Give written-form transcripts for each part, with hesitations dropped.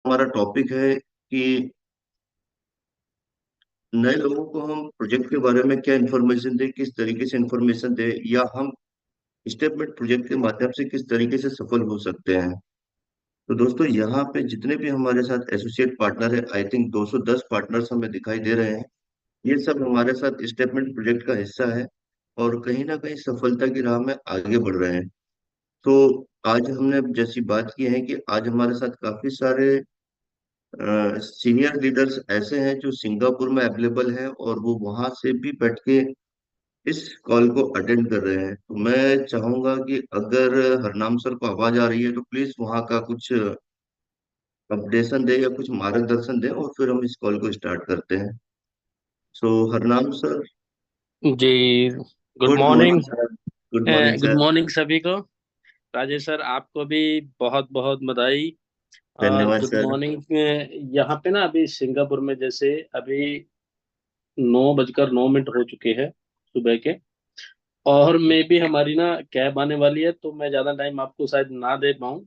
हमारा टॉपिक है कि नए लोगों को हम प्रोजेक्ट के बारे में क्या इन्फॉर्मेशन दें, किस तरीके से इन्फॉर्मेशन दें, या हम स्टेटमेंट प्रोजेक्ट के माध्यम से किस तरीके से सफल हो सकते हैं। तो दोस्तों, यहाँ पे जितने भी हमारे साथ एसोसिएट पार्टनर है, आई थिंक 210 पार्टनर्स हमें दिखाई दे रहे हैं। ये सब हमारे साथ स्टेटमेंट प्रोजेक्ट का हिस्सा है और कहीं ना कहीं सफलता की राह में आगे बढ़ रहे हैं। तो आज हमने जैसी बात की है कि आज हमारे साथ काफी सारे सीनियर लीडर्स ऐसे हैं जो सिंगापुर में अवेलेबल हैं और वो वहां से भी बैठ के इस कॉल को अटेंड कर रहे हैं। तो मैं चाहूंगा कि अगर हरनाम सर को आवाज आ रही है तो प्लीज वहां का कुछ अपडेशन दे या कुछ मार्गदर्शन दे और फिर हम इस कॉल को स्टार्ट करते हैं। सो हरनाम सर, जी। Good good morning. Morning sir. Good morning good sir. Morning सभी को। राजेश सर, आपको भी बहुत बहुत बधाई। और धन्यवाद गुड सर। मॉर्निंग। यहाँ पे ना अभी सिंगापुर में जैसे अभी 9:09 हो चुके हैं सुबह के। और मे भी हमारी ना कैब आने वाली है, तो मैं ज़्यादा टाइम आपको शायद ना दे पाऊँ।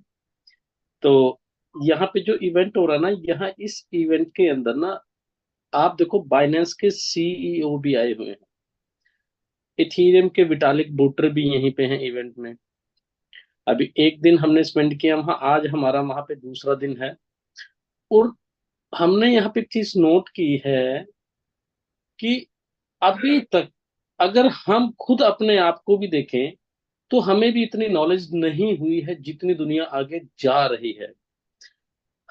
तो यहाँ पे जो इवेंट हो रहा है ना, यहाँ इस इवेंट के अंदर ना आप देखो, बाइनेंस के सीईओ भी आए हुए हैं। इथीरियम के विटालिक बुटर भी यहीं पे हैं इवेंट में। अभी एक दिन हमने स्पेंड किया वहाँ, आज हमारा वहाँ पे दूसरा दिन है। और हमने यहाँ पे एक चीज नोट की है कि अभी तक अगर हम खुद अपने आप को भी देखें तो हमें भी इतनी नॉलेज नहीं हुई है जितनी दुनिया आगे जा रही है।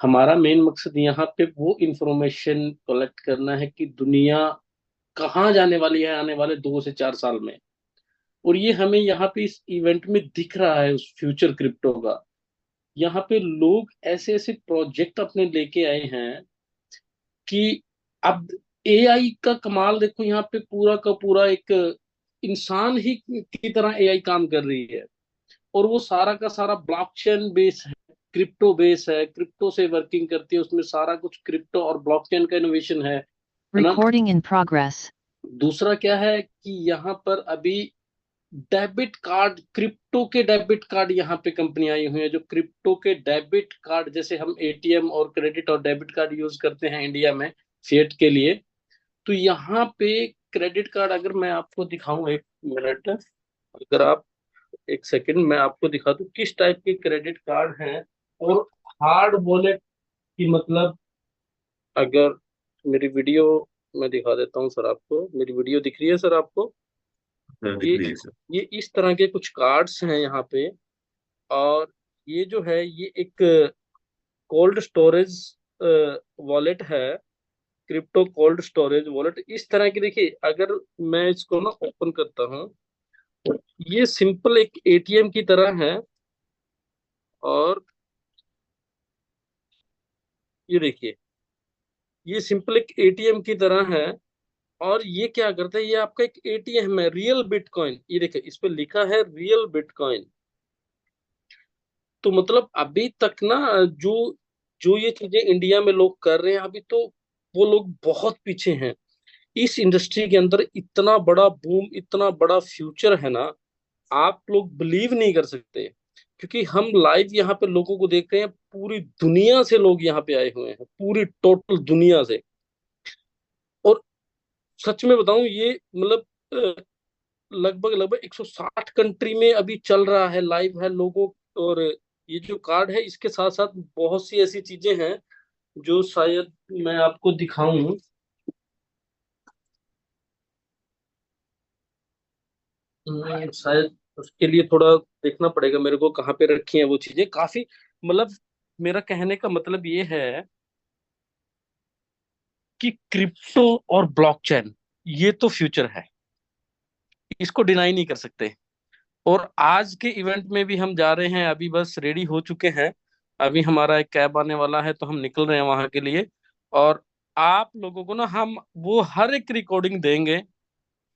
हमारा मेन मकसद यहाँ पे वो इंफॉर्मेशन कलेक्ट करना है कि दुनिया कहाँ जाने वाली है आने वाले 2 से 4 साल में। और ये हमें यहाँ पे इस इवेंट में दिख रहा है उस फ्यूचर क्रिप्टो का। यहाँ पे लोग ऐसे ऐसे प्रोजेक्ट अपने लेके आए हैं कि अब एआई का कमाल देखो, यहाँ पे पूरा का पूरा एक इंसान ही की तरह एआई काम कर रही है। और वो सारा का सारा ब्लॉकचेन बेस है, क्रिप्टो बेस है, क्रिप्टो से वर्किंग करती है, उसमें सारा कुछ क्रिप्टो और ब्लॉकचेन का इनोवेशन है ना। Recording in progress. दूसरा क्या है कि यहाँ पर अभी डेबिट कार्ड, क्रिप्टो के डेबिट कार्ड यहाँ पे कंपनी आई हुई है, जो क्रिप्टो के डेबिट कार्ड जैसे हम एटीएम और क्रेडिट और डेबिट कार्ड यूज करते हैं इंडिया में फिएट के लिए। तो यहाँ पे क्रेडिट कार्ड, अगर मैं आपको दिखाऊं, एक मिनट, अगर आप एक सेकंड मैं आपको दिखा दूं किस टाइप के क्रेडिट कार्ड हैं। और हार्ड वॉलेट की मतलब, अगर मेरी वीडियो मैं दिखा देता हूँ सर आपको, मेरी वीडियो दिख रही है सर आपको? सर दिख ये रही है सर। ये इस तरह के कुछ कार्ड्स हैं यहाँ पे। और ये जो है ये एक कोल्ड स्टोरेज वॉलेट है, क्रिप्टो कोल्ड स्टोरेज वॉलेट इस तरह की। देखिए, अगर मैं इसको ना ओपन करता हूँ, ये सिंपल एक एटीएम की तरह है। और ये देखिए, ये सिंपल एक एटीएम की तरह है। और ये क्या करता है, ये आपका एक एटीएम है, रियल बिटकॉइन। ये देखिए, इस पे लिखा है रियल बिटकॉइन। तो मतलब अभी तक ना, जो जो ये चीजें इंडिया में लोग कर रहे हैं अभी, तो वो लोग बहुत पीछे हैं। इस इंडस्ट्री के अंदर इतना बड़ा बूम, इतना बड़ा फ्यूचर है ना, आप लोग बिलीव नहीं कर सकते। क्योंकि हम लाइव यहाँ पे लोगों को देख रहे हैं, पूरी दुनिया से लोग यहाँ पे आए हुए हैं, पूरी टोटल दुनिया से। और सच में बताऊं, ये मतलब लगभग लगभग 160 कंट्री में अभी चल रहा है, लाइव है लोगों। और ये जो कार्ड है, इसके साथ साथ बहुत सी ऐसी चीजें हैं जो शायद मैं आपको दिखाऊं। शायद उसके लिए थोड़ा देखना पड़ेगा मेरे को, कहाँ पे रखी हैं वो चीजें काफी। मतलब मेरा कहने का मतलब ये है कि क्रिप्टो और ब्लॉकचेन ये तो फ्यूचर है, इसको डिनाई नहीं कर सकते। और आज के इवेंट में भी हम जा रहे हैं, अभी बस रेडी हो चुके हैं। अभी हमारा एक कैब आने वाला है, तो हम निकल रहे हैं वहां के लिए। और आप लोगों को ना हम वो हर एक रिकॉर्डिंग देंगे,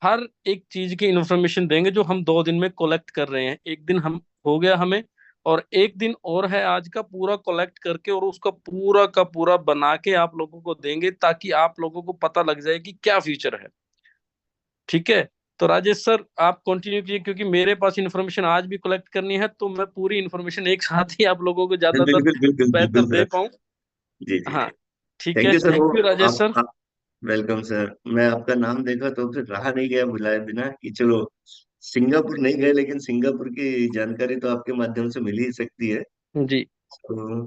हर एक चीज की इंफॉर्मेशन देंगे जो हम 2 दिन में कलेक्ट कर रहे हैं। एक दिन हम हो गया हमें, और एक दिन और है आज का, पूरा कलेक्ट करके और उसका पूरा का पूरा बना के आप लोगों को देंगे, ताकि आप लोगों को पता लग जाए कि क्या फ्यूचर है। ठीक है? तो राजेश सर, आप कंटिन्यू कीजिए, क्योंकि मेरे पास इन्फॉर्मेशन आज भी कलेक्ट करनी है, तो मैं पूरी इन्फॉर्मेशन एक साथ ही आप लोगों को ज्यादातर बिल्कुल बिल्कुल बेहतर बिल्कुल दे सर। पाऊँ। जी जी। हाँ ठीक थैंक है, यू सर। वो थैंक यू राजेश सर। आप वेलकम सर। मैं आपका नाम देखा तो फिर रहा नहीं गया बुलाए बिना कि चलो, सिंगापुर नहीं गए लेकिन सिंगापुर की जानकारी तो आपके माध्यम से मिल ही सकती है। जी तो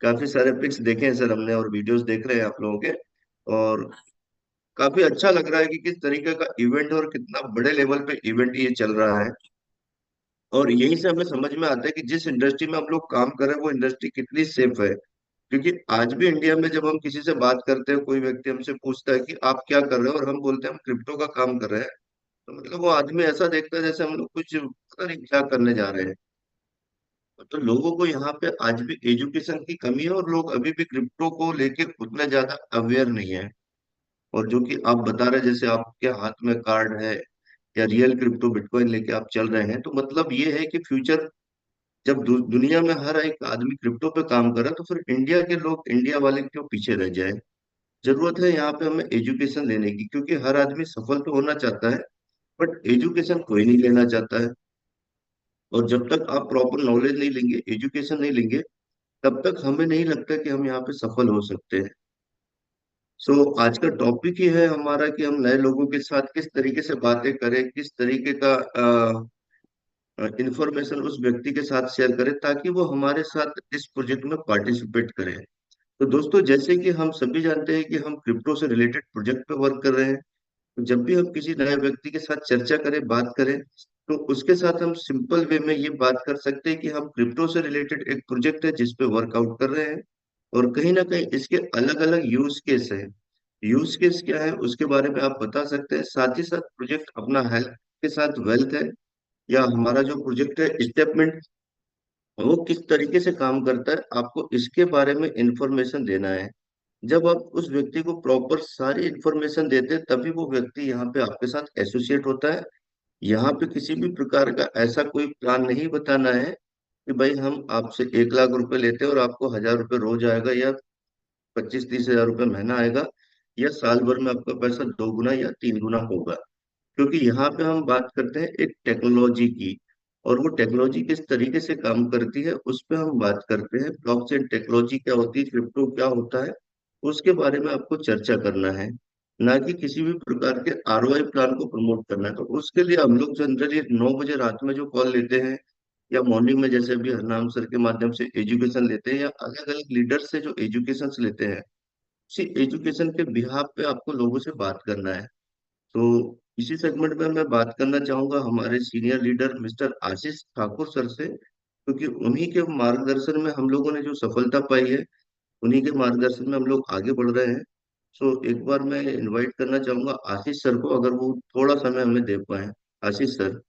काफी सारे पिक्स देखे हैं सर हमने, और वीडियोस देख रहे हैं आप लोगों के। और काफी अच्छा लग रहा है कि किस तरीके का इवेंट और कितना बड़े लेवल पे इवेंट ये चल रहा है। और यही से हमें समझ में आता है कि जिस इंडस्ट्री में हम लोग काम कर रहे हैं वो इंडस्ट्री कितनी सेफ है। क्योंकि आज भी इंडिया में जब हम किसी से बात करते हैं, कोई व्यक्ति हमसे पूछता है कि आप क्या कर रहे हो, और हम बोलते हैं हम क्रिप्टो का काम कर रहे हैं, तो मतलब वो आदमी ऐसा देखता है जैसे हम लोग कुछ पता नहीं क्या करने जा रहे हैं। तो लोगों को यहाँ पे आज भी एजुकेशन की कमी है, और लोग अभी भी क्रिप्टो को लेके उतना ज्यादा अवेयर नहीं है। और जो कि आप बता रहे हैं, जैसे आपके हाथ में कार्ड है या रियल क्रिप्टो बिटकॉइन लेके आप चल रहे हैं, तो मतलब ये है कि फ्यूचर जब दुनिया में हर एक आदमी क्रिप्टो पे काम कर रहा है, तो फिर इंडिया के लोग, इंडिया वाले क्यों पीछे रह जाए। जरूरत है यहाँ पे हमें एजुकेशन लेने की, क्योंकि हर आदमी सफल तो होना चाहता है, बट एजुकेशन कोई नहीं लेना चाहता है। और जब तक आप प्रॉपर नॉलेज नहीं लेंगे, एजुकेशन नहीं लेंगे, तब तक हमें नहीं लगता कि हम यहाँ पे सफल हो सकते हैं। सो आज का टॉपिक ही है हमारा कि हम नए लोगों के साथ किस तरीके से बातें करें, किस तरीके का इंफॉर्मेशन उस व्यक्ति के साथ शेयर करें ताकि वो हमारे साथ इस प्रोजेक्ट में पार्टिसिपेट करे। तो दोस्तों, जैसे कि हम सभी जानते हैं कि हम क्रिप्टो से रिलेटेड प्रोजेक्ट पे वर्क कर रहे हैं, तो जब भी हम किसी नए व्यक्ति के साथ चर्चा करें, बात करें, तो उसके साथ हम सिंपल वे में ये बात कर सकते हैं कि हम क्रिप्टो से रिलेटेड एक प्रोजेक्ट है जिस पे वर्कआउट कर रहे हैं, और कहीं ना कहीं इसके अलग अलग यूज केस है। यूज केस क्या है उसके बारे में आप बता सकते हैं, साथ ही साथ प्रोजेक्ट अपना हेल्थ के साथ वेल्थ है, या हमारा जो प्रोजेक्ट है स्टेटमेंट, वो किस तरीके से काम करता है, आपको इसके बारे में इंफॉर्मेशन देना है। जब आप उस व्यक्ति को प्रॉपर सारी इंफॉर्मेशन देते हैं, तभी वो व्यक्ति यहाँ पे आपके साथ एसोसिएट होता है। यहाँ पे किसी भी प्रकार का ऐसा कोई प्लान नहीं बताना है कि भाई हम आपसे 1 लाख रुपए लेते हैं और आपको 1,000 रुपये रोज आएगा, या 25-30 हजार रुपये महीना आएगा, या साल भर में आपका पैसा 2 गुना या 3 गुना होगा। क्योंकि यहाँ पे हम बात करते हैं एक टेक्नोलॉजी की, और वो टेक्नोलॉजी किस तरीके से काम करती है उस पे हम बात करते हैं। ब्लॉकचेन टेक्नोलॉजी क्या होती है, क्रिप्टो क्या होता है, उसके बारे में आपको चर्चा करना है, ना कि किसी भी प्रकार के आरओआई प्लान को प्रमोट करना है। तो उसके लिए हम लोग जनरली 9 बजे रात में जो कॉल लेते हैं, या मॉर्निंग में जैसे अभी हरनाम सर के माध्यम से एजुकेशन लेते हैं, या अलग अलग लीडर से जो एजुकेशन लेते हैं, उसी एजुकेशन के बिहाफ पे आपको लोगों से बात करना है। तो इसी सेगमेंट में मैं बात करना चाहूंगा हमारे सीनियर लीडर मिस्टर आशीष ठाकुर सर से, क्योंकि उन्हीं के मार्गदर्शन में हम लोगों ने जो सफलता पाई है, उन्हीं के मार्गदर्शन में हम लोग आगे बढ़ रहे हैं। सो एक बार मैं इनवाइट करना चाहूंगा आशीष सर को, अगर वो थोड़ा समय हमें दे पाए। आशीष सर।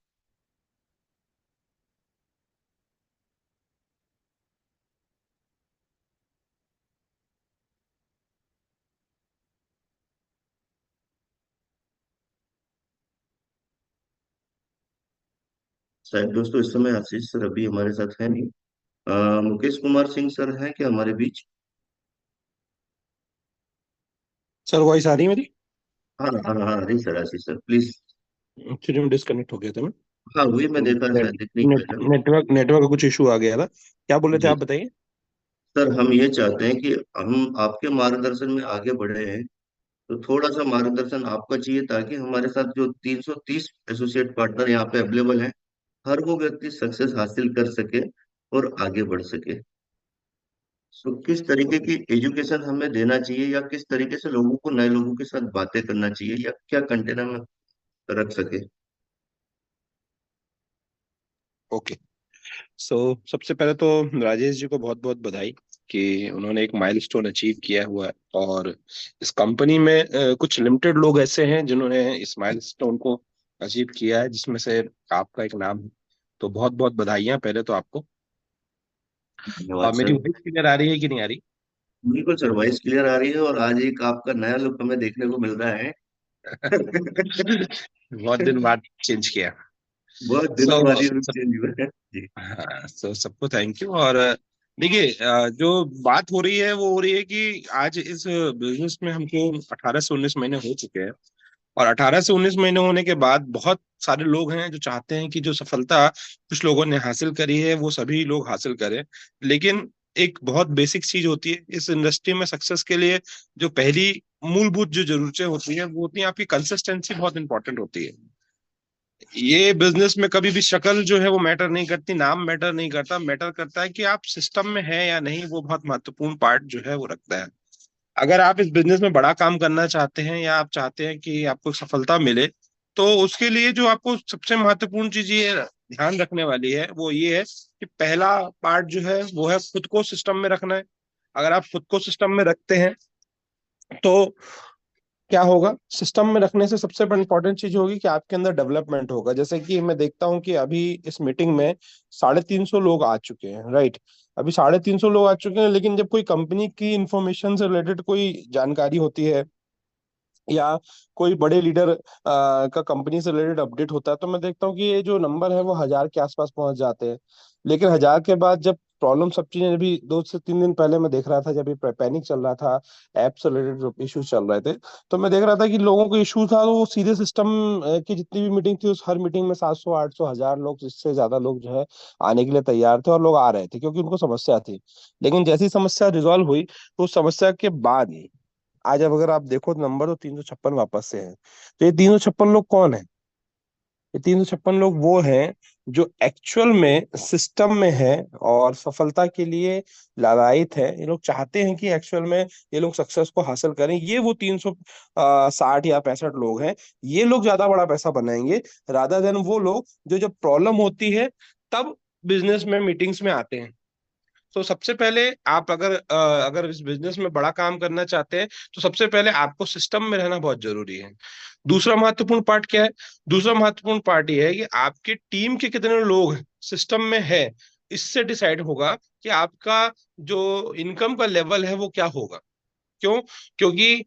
शायद दोस्तों इस समय आशीष सर अभी हमारे साथ है नहीं। मुकेश कुमार सिंह सर हैं क्या हमारे बीच? सर वॉइस आ रही है मेरी? हाँ हाँ हाँ, नहीं sir, Ashish sir please. Actually में डिस्कनेक्ट हो गया था मैं। हाँ वही मैं देखा नेट, शायद इतनी नेट, पहले। नेटवर्क का कुछ इशू आ गया था। क्या बोले थे जी आप, बताइए। सर, हम ये चाहते हैं कि हम आपके मार्गदर्शन में आगे बढ़े हैं, तो थोड़ा सा मार्गदर्शन आपका चाहिए, ताकि हमारे साथ जो 330 एसोसिएट पार्टनर यहाँ पे अवेलेबल हैं, हर वो व्यक्ति सक्सेस हासिल कर सके और आगे बढ़ सके। सो किस तरीके की एजुकेशन हमें देना चाहिए, या किस तरीके से लोगों को, नए लोगों के साथ बातें करना चाहिए, या क्या कंटेनर में रख सके। ओके। सो सबसे पहले तो राजेश जी को बहुत बहुत बधाई कि उन्होंने एक माइलस्टोन अचीव किया हुआ है। और इस कंपनी में कुछ लिमिटेड लोग ऐसे हैं जिन्होंने इस माइलस्टोन को अचीव किया है, जिसमें से आपका एक नाम है। तो बहुत बहुत बधाइयां पहले तो आपको। धन्यवाद और मेरी सर। वॉइस क्लियर आ रही है कि नहीं आ रही? बिल्कुल सर, वॉइस क्लियर आ रही है, और आज एक आपका नया लुक हमें देखने को मिल रहा है। बहुत दिन बाद चेंज किया। बहुत सो दिनों बाद ये लुक चेंज हुआ है जी। हाँ, तो सबको थैंक यू। और देखिए, जो बात हो रही है वो हो रही है कि आज इस बिजनेस में हमको 18 से 19 महीने हो चुके हैं। और 18 से 19 महीने होने के बाद बहुत सारे लोग हैं जो चाहते हैं कि जो सफलता कुछ लोगों ने हासिल करी है वो सभी लोग हासिल करें। लेकिन एक बहुत बेसिक चीज होती है इस इंडस्ट्री में सक्सेस के लिए। जो पहली मूलभूत जो जरूरतें होती है वो होती है आपकी कंसिस्टेंसी, बहुत इंपॉर्टेंट होती है। ये बिजनेस में कभी भी शक्ल जो है वो मैटर नहीं करती, नाम मैटर नहीं करता, मैटर करता है कि आप सिस्टम में है या नहीं, वो बहुत महत्वपूर्ण पार्ट जो है वो रखता है। अगर आप इस बिजनेस में बड़ा काम करना चाहते हैं या आप चाहते हैं कि आपको सफलता मिले, तो उसके लिए जो आपको सबसे महत्वपूर्ण चीज ये ध्यान रखने वाली है वो ये है कि पहला पार्ट जो है वो है खुद को सिस्टम में रखना है। अगर आप खुद को सिस्टम में रखते हैं तो क्या होगा, सिस्टम में रखने से सबसे इंपॉर्टेंट चीज होगी कि आपके अंदर डेवलपमेंट होगा। जैसे कि मैं देखता हूँ कि अभी इस मीटिंग में 350 लोग आ चुके हैं, राइट। अभी 350 लोग आ चुके हैं, लेकिन जब कोई कंपनी की इंफॉर्मेशन से रिलेटेड कोई जानकारी होती है या कोई बड़े लीडर का कंपनी से रिलेटेड अपडेट होता है, तो मैं देखता हूँ कि ये जो नंबर है वो 1000 के आसपास पहुंच जाते हैं। लेकिन 1000 के बाद जब प्रॉब्लम, सब चीजें, अभी 2 से 3 दिन पहले मैं देख रहा था, जब ये पैनिक चल रहा था, ऐप से रिलेटेड इश्यूज चल रहे थे, तो मैं देख रहा था कि लोगों को इशू था, तो वो सीधे सिस्टम की जितनी भी मीटिंग थी, उस हर मीटिंग में 700 800 1000 लोग, इससे ज्यादा लोग जो है आने के लिए तैयार थे, और लोग आ रहे थे क्योंकि उनको समस्या थी। लेकिन जैसी समस्या रिजॉल्व हुई, तो उस समस्या के बाद आज अब अगर आप देखो तो नंबर तो 356 वापस से है। तो ये 356 लोग कौन है? ये 356 लोग वो हैं जो एक्चुअल में सिस्टम में है और सफलता के लिए लालायित है। ये लोग चाहते हैं कि एक्चुअल में ये लोग सक्सेस को हासिल करें। ये वो 360 या 65 लोग हैं। ये लोग ज्यादा बड़ा पैसा बनाएंगे रादर देन वो लोग जो जब प्रॉब्लम होती है तब बिजनेस में मीटिंग्स में आते हैं। तो सबसे पहले आप अगर इस बिजनेस में बड़ा काम करना चाहते हैं, तो सबसे पहले आपको सिस्टम में रहना बहुत जरूरी है। दूसरा महत्वपूर्ण पार्ट क्या है? दूसरा महत्वपूर्ण पार्ट ये है कि आपके टीम के कितने लोग सिस्टम में है। इससे डिसाइड होगा कि आपका जो इनकम का लेवल है वो क्या होगा। क्यों? क्योंकि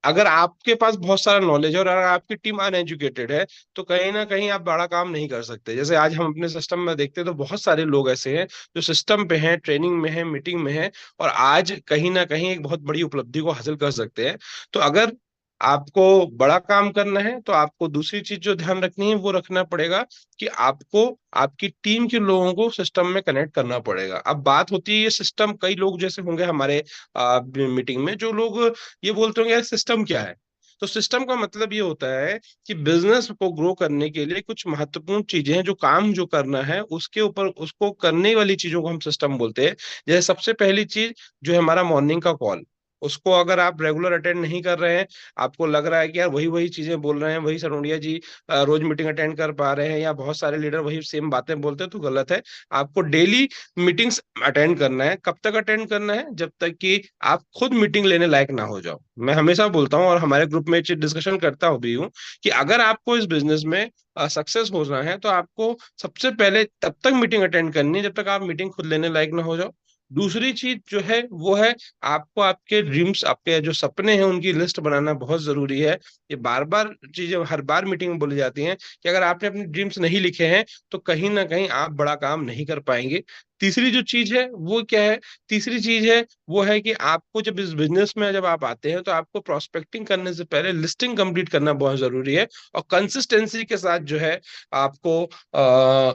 अगर आपके पास बहुत सारा नॉलेज है और अगर आपकी टीम अनएजुकेटेड है, तो कहीं ना कहीं आप बड़ा काम नहीं कर सकते। जैसे आज हम अपने सिस्टम में देखते हैं तो बहुत सारे लोग ऐसे हैं जो सिस्टम पे हैं, ट्रेनिंग में हैं, मीटिंग में हैं, और आज कहीं ना कहीं एक बहुत बड़ी उपलब्धि को हासिल कर सकते हैं। तो अगर आपको बड़ा काम करना है तो आपको दूसरी चीज जो ध्यान रखनी है वो रखना पड़ेगा कि आपको आपकी टीम के लोगों को सिस्टम में कनेक्ट करना पड़ेगा। अब बात होती है ये सिस्टम, कई लोग जैसे होंगे हमारे मीटिंग में जो लोग ये बोलते होंगे यार सिस्टम क्या है। तो सिस्टम का मतलब ये होता है कि बिजनेस को ग्रो करने के लिए कुछ महत्वपूर्ण चीजें हैं, जो काम जो करना है उसके ऊपर उसको करने वाली चीजों को हम सिस्टम बोलते हैं। जैसे सबसे पहली चीज जो है हमारा मॉर्निंग का कॉल, उसको अगर आप रेगुलर अटेंड नहीं कर रहे हैं, आपको लग रहा है कि यार वही वही चीजें बोल रहे हैं, वही सरोडिया जी रोज मीटिंग अटेंड कर पा रहे हैं, या बहुत सारे लीडर वही सेम बातें बोलते हैं, तो गलत है। आपको डेली मीटिंग्स अटेंड करना है। कब तक अटेंड करना है? जब तक कि आप खुद मीटिंग लेने लायक ना हो जाओ। मैं हमेशा बोलता हूँ और हमारे ग्रुप में डिस्कशन करता हूँ भी हूँ कि अगर आपको इस बिजनेस में सक्सेस होना है तो आपको सबसे पहले तब तक मीटिंग अटेंड करनी है जब तक आप मीटिंग खुद लेने लायक ना हो जाओ। दूसरी चीज जो है वो है आपको आपके ड्रीम्स, आपके जो सपने हैं उनकी लिस्ट बनाना बहुत जरूरी है। ये बार बार चीजें हर बार मीटिंग में बोली जाती हैं कि अगर आपने अपने ड्रीम्स नहीं लिखे हैं तो कहीं ना कहीं आप बड़ा काम नहीं कर पाएंगे। तीसरी जो चीज है वो क्या है? तीसरी चीज है वो है कि आपको जब इस बिजनेस में जब आप आते हैं तो आपको प्रोस्पेक्टिंग करने से पहले लिस्टिंग कंप्लीट करना बहुत जरूरी है, और कंसिस्टेंसी के साथ जो है आपको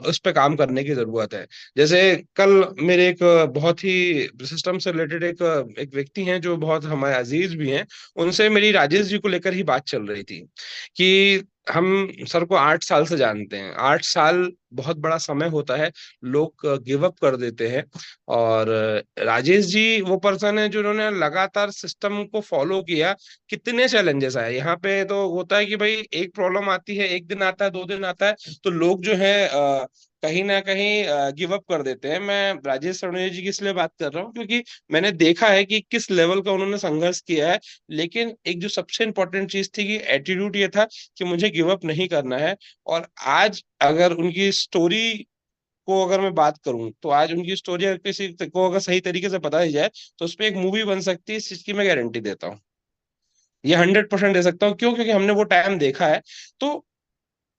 उस पर काम करने की जरूरत है। जैसे कल मेरे एक बहुत ही सिस्टम से रिलेटेड एक एक व्यक्ति हैं जो बहुत हमारे अजीज भी हैं, उनसे मेरी राजेश जी को लेकर ही बात चल रही थी कि हम सर को 8 साल से जानते हैं। 8 साल बहुत बड़ा समय होता है, लोग गिव अप कर देते हैं। और राजेश जी वो पर्सन है जो उन्होंने लगातार सिस्टम को फॉलो किया। कितने चैलेंजेस आए यहाँ पे, तो होता है कि भाई एक प्रॉब्लम आती है, एक दिन आता है, 2 दिन आता है, तो लोग जो है कहीं ना कहीं गिव अप कर देते हैं। मैं राजेश सरोने जी की इसलिए बात कर रहा हूँ क्योंकि मैंने देखा है कि किस लेवल का उन्होंने संघर्ष किया है। लेकिन एक जो सबसे इंपॉर्टेंट चीज थी कि एटीट्यूड ये था कि मुझे गिव अप नहीं करना है। और आज अगर उनकी स्टोरी को अगर मैं बात करूं तो आज उनकी स्टोरी अगर किसी को अगर सही तरीके से पता ही जाए तो उस पर एक मूवी बन सकती है। इस चीज की मैं गारंटी देता हूँ, ये 100% दे सकता हूँ। क्यों? क्योंकि हमने वो टाइम देखा है। तो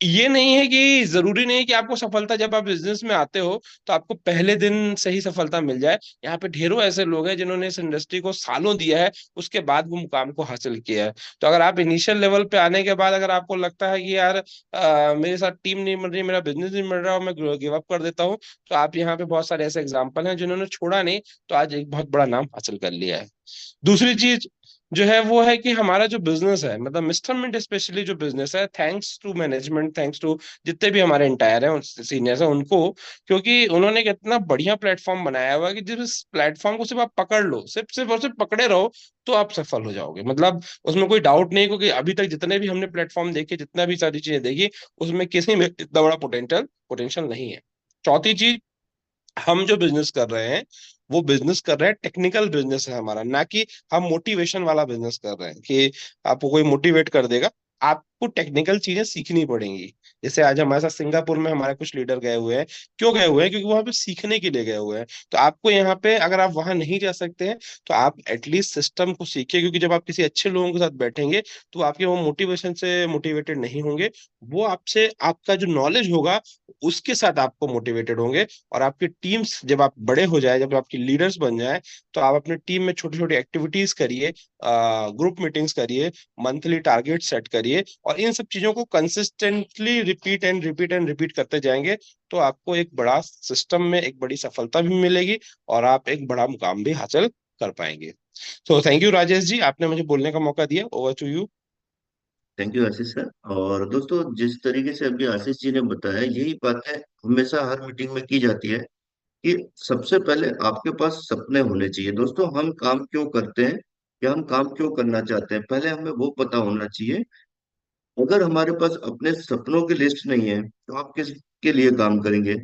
ये नहीं है कि जरूरी नहीं है कि आपको सफलता जब आप बिजनेस में आते हो तो आपको पहले दिन से ही सफलता मिल जाए। यहाँ पे ढेरों ऐसे लोग हैं जिन्होंने इस इंडस्ट्री को सालों दिया है, उसके बाद वो मुकाम को हासिल किया है। तो अगर आप इनिशियल लेवल पे आने के बाद अगर आपको लगता है कि यार मेरे साथ टीम नहीं मिल रही, मेरा बिजनेस नहीं मिल रहा और मैं गिव अप कर देता हूँ, तो आप यहाँ पे बहुत सारे ऐसे एग्जाम्पल हैं जिन्होंने छोड़ा नहीं, तो आज एक बहुत बड़ा नाम हासिल कर लिया है। दूसरी चीज जो है वो है कि हमारा जो बिजनेस है, मतलब मिस्टर मिंट स्पेशली जो बिजनेस है, thanks to management, thanks to जितने भी हमारे एंटायर हैं सीनियर्स हैं उनको, क्योंकि उन्होंने एक इतना बढ़िया प्लेटफॉर्म बनाया हुआ है कि जिस प्लेटफॉर्म को सिर्फ आप पकड़ लो, सिर्फ सिर्फ और सिर्फ पकड़े रहो, तो आप सफल हो जाओगे। मतलब उसमें कोई डाउट नहीं, क्योंकि अभी तक जितने भी हमने प्लेटफॉर्म देखे, जितना भी सारी चीजें देखी, उसमें किसी में इतना बड़ा पोटेंशियल पोटेंशियल नहीं है। चौथी चीज, हम जो बिजनेस कर रहे हैं वो बिजनेस कर रहे हैं, टेक्निकल बिजनेस है हमारा, ना कि हम मोटिवेशन वाला बिजनेस कर रहे हैं कि आपको कोई मोटिवेट कर देगा। आपको टेक्निकल चीजें सीखनी पड़ेंगी। जैसे आज हमारे साथ सिंगापुर में हमारे कुछ लीडर गए हुए हैं। क्यों गए हुए हैं? क्योंकि वहां पे सीखने के लिए गए हुए हैं। तो आपको यहाँ पे, अगर आप वहां नहीं जा सकते हैं, तो आप एटलीस्ट सिस्टम को सीखिए, क्योंकि जब आप किसी अच्छे लोगों के साथ बैठेंगे तो आपके वो मोटिवेशन से मोटिवेटेड नहीं होंगे। वो आपसे, आपका जो नॉलेज होगा उसके साथ आपको मोटिवेटेड होंगे। और आपकी टीम्स जब आप बड़े हो जाए, जब आपकी लीडर्स बन जाए, तो आप अपने टीम में छोटी छोटी एक्टिविटीज करिए, ग्रुप मीटिंग्स करिए, मंथली टारगेट सेट करिए, और इन सब चीजों को कंसिस्टेंटली रिपीट एंड रिपीट करते जाएंगे, तो आपको एक बड़ा सिस्टम में एक बड़ी सफलता भी मिलेगी और आप एक बड़ा मुकाम भी हासिल कर पाएंगे। तो थैंक यू राजेश जी, आपने मुझे बोलने का मौका दिया। Over to you. Thank you Ashish sir. और दोस्तों, जिस तरीके से अभी आशीष जी ने बताया, यही बातें हमेशा हर मीटिंग में की जाती है कि सबसे पहले आपके पास सपने होने चाहिए। दोस्तों, हम काम क्यों करते हैं या हम काम क्यों करना चाहते हैं, पहले हमें वो पता होना चाहिए। अगर हमारे पास अपने सपनों की लिस्ट नहीं है तो आप किसके लिए काम करेंगे?